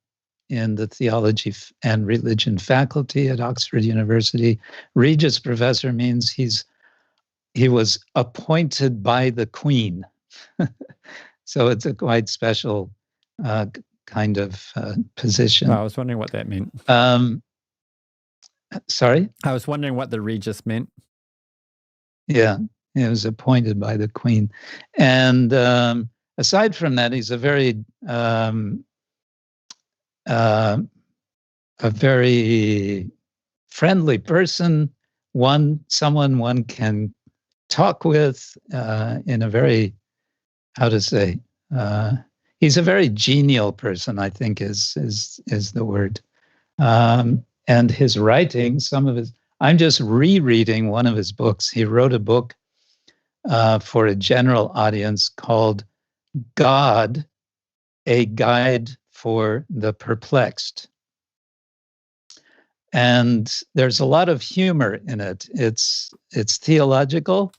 in the Theology and Religion faculty at Oxford University. Regius Professor means he was appointed by the Queen. So it's a quite special kind of position. I was wondering what that meant. Sorry? I was wondering what the Regius meant. Yeah, he was appointed by the Queen. And aside from that, he's a very friendly person, someone one can talk with in a very, he's a very genial person, I think is the word. And his writing, I'm just rereading one of his books. He wrote a book for a general audience called God, A Guide for the Perplexed. And there's a lot of humor in it. It's theological.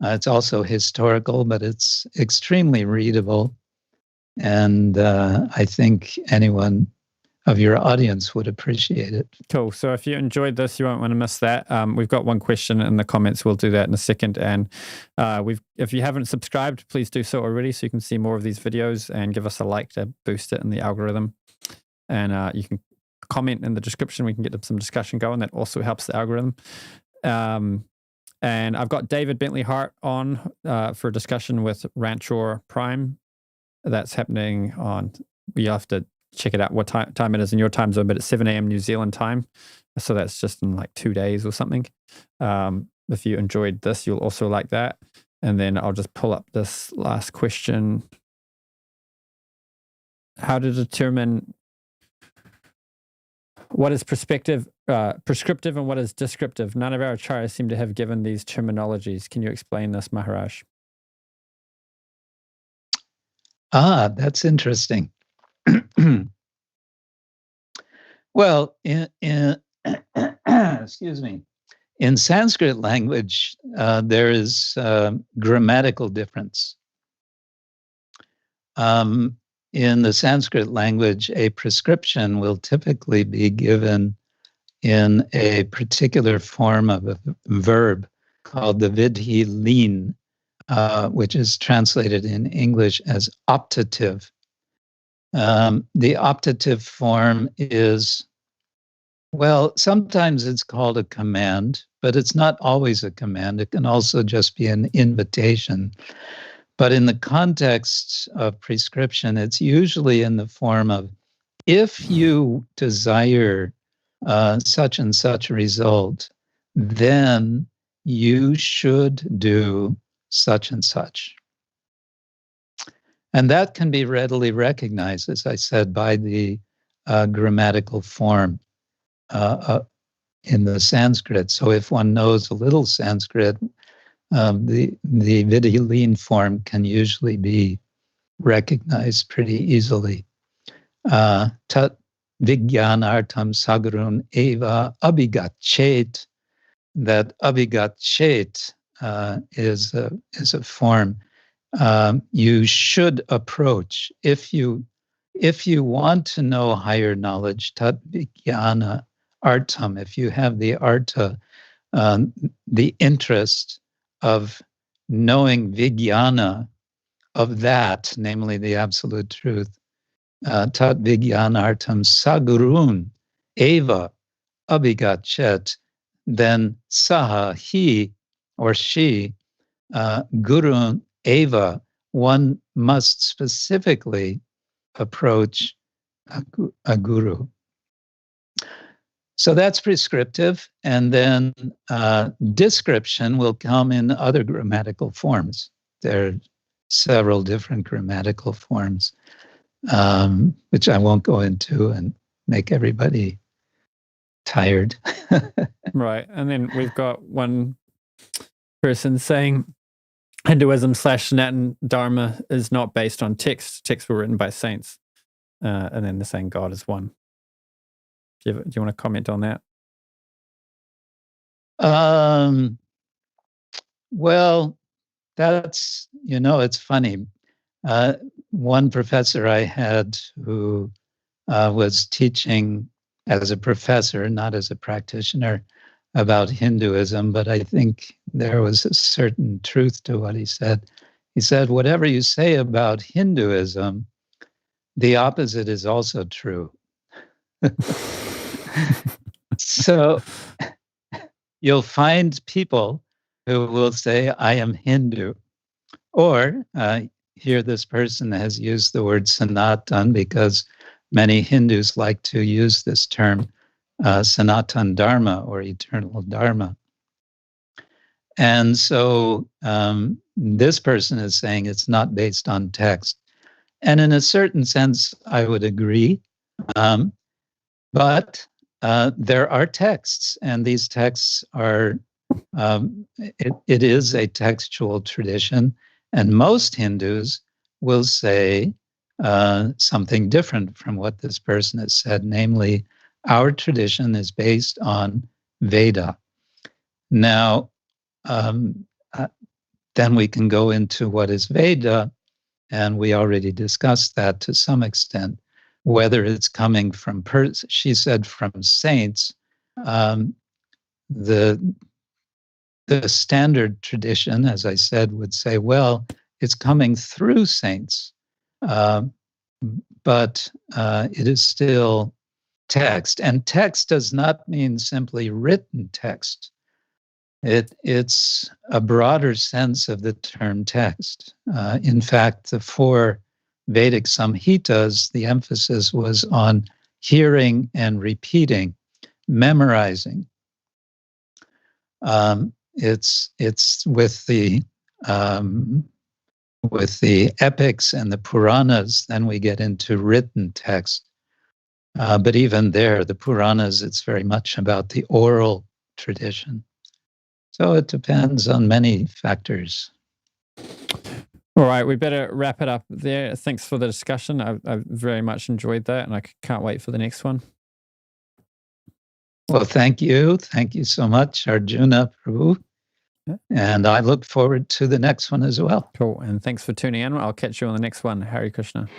It's also historical, but it's extremely readable. And I think anyone of your audience would appreciate it. Cool. So if you enjoyed this, you won't want to miss that. We've got one question in the comments. We'll do that in a second. And if you haven't subscribed, please do so already so you can see more of these videos, and give us a like to boost it in the algorithm. And you can comment in the description. We can get some discussion going. That also helps the algorithm. And I've got David Bentley Hart on for a discussion with Ranchor Prime. That's happening on, you have to check it out what time it is in your time zone, but it's 7 a.m. New Zealand time. So that's just in like 2 days or something. If you enjoyed this, you'll also like that. And then I'll just pull up this last question. How to determine what is prescriptive and what is descriptive? None of our acharyas seem to have given these terminologies. Can you explain this, Maharaj? That's interesting. Well, in excuse me, in Sanskrit language, there is grammatical difference. In the Sanskrit language, a prescription will typically be given in a particular form of a verb called the vidhi lin, which is translated in English as optative. The optative form is, well, sometimes it's called a command, but it's not always a command. It can also just be an invitation. But in the context of prescription, it's usually in the form of if you desire such and such a result, then you should do such and such. And that can be readily recognized, as I said, by the grammatical form in the Sanskrit. So if one knows a little Sanskrit, the Vidyalin form can usually be recognized pretty easily. Tat vigyanartam sagarun eva abhigachet. That abhigachet is a form you should approach if you want to know higher knowledge. Tat vigyana artam. If you have the arta, the interest of knowing vijnana of that, namely the absolute truth, tat vijnanartam sagurun eva abhigachet, then saha, he or she, gurun eva, one must specifically approach a guru. So that's prescriptive, and then description will come in other grammatical forms. There are several different grammatical forms, which I won't go into and make everybody tired. Right. And then we've got one person saying Hinduism / Sanatana Dharma is not based on text. Texts were written by saints. And then they're saying God is one. Do you want to comment on that? Well, that's, it's funny. One professor I had who was teaching as a professor, not as a practitioner, about Hinduism, but I think there was a certain truth to what he said. He said, whatever you say about Hinduism, the opposite is also true. So you'll find people who will say, I am Hindu. Or here this person has used the word Sanatan because many Hindus like to use this term, Sanatan Dharma or eternal Dharma. And so this person is saying it's not based on text. And in a certain sense, I would agree. But there are texts, and these texts are, it is a textual tradition. And most Hindus will say something different from what this person has said, namely, our tradition is based on Veda. Now, then we can go into what is Veda, and we already discussed that to some extent, whether it's coming from, she said, from saints. The standard tradition, as I said, would say, well, it's coming through saints, but it is still text. And text does not mean simply written text. It's a broader sense of the term text. In fact, the 4 Vedic Samhitas, the emphasis was on hearing and repeating, memorizing. It's with the epics and the Puranas, then we get into written text. But even there, the Puranas, it's very much about the oral tradition. So it depends on many factors. All right, we better wrap it up there. Thanks for the discussion. I very much enjoyed that, and I can't wait for the next one. Well, thank you. Thank you so much, Arjuna Prabhu. And I look forward to the next one as well. Cool. And thanks for tuning in. I'll catch you on the next one. Hare Krishna.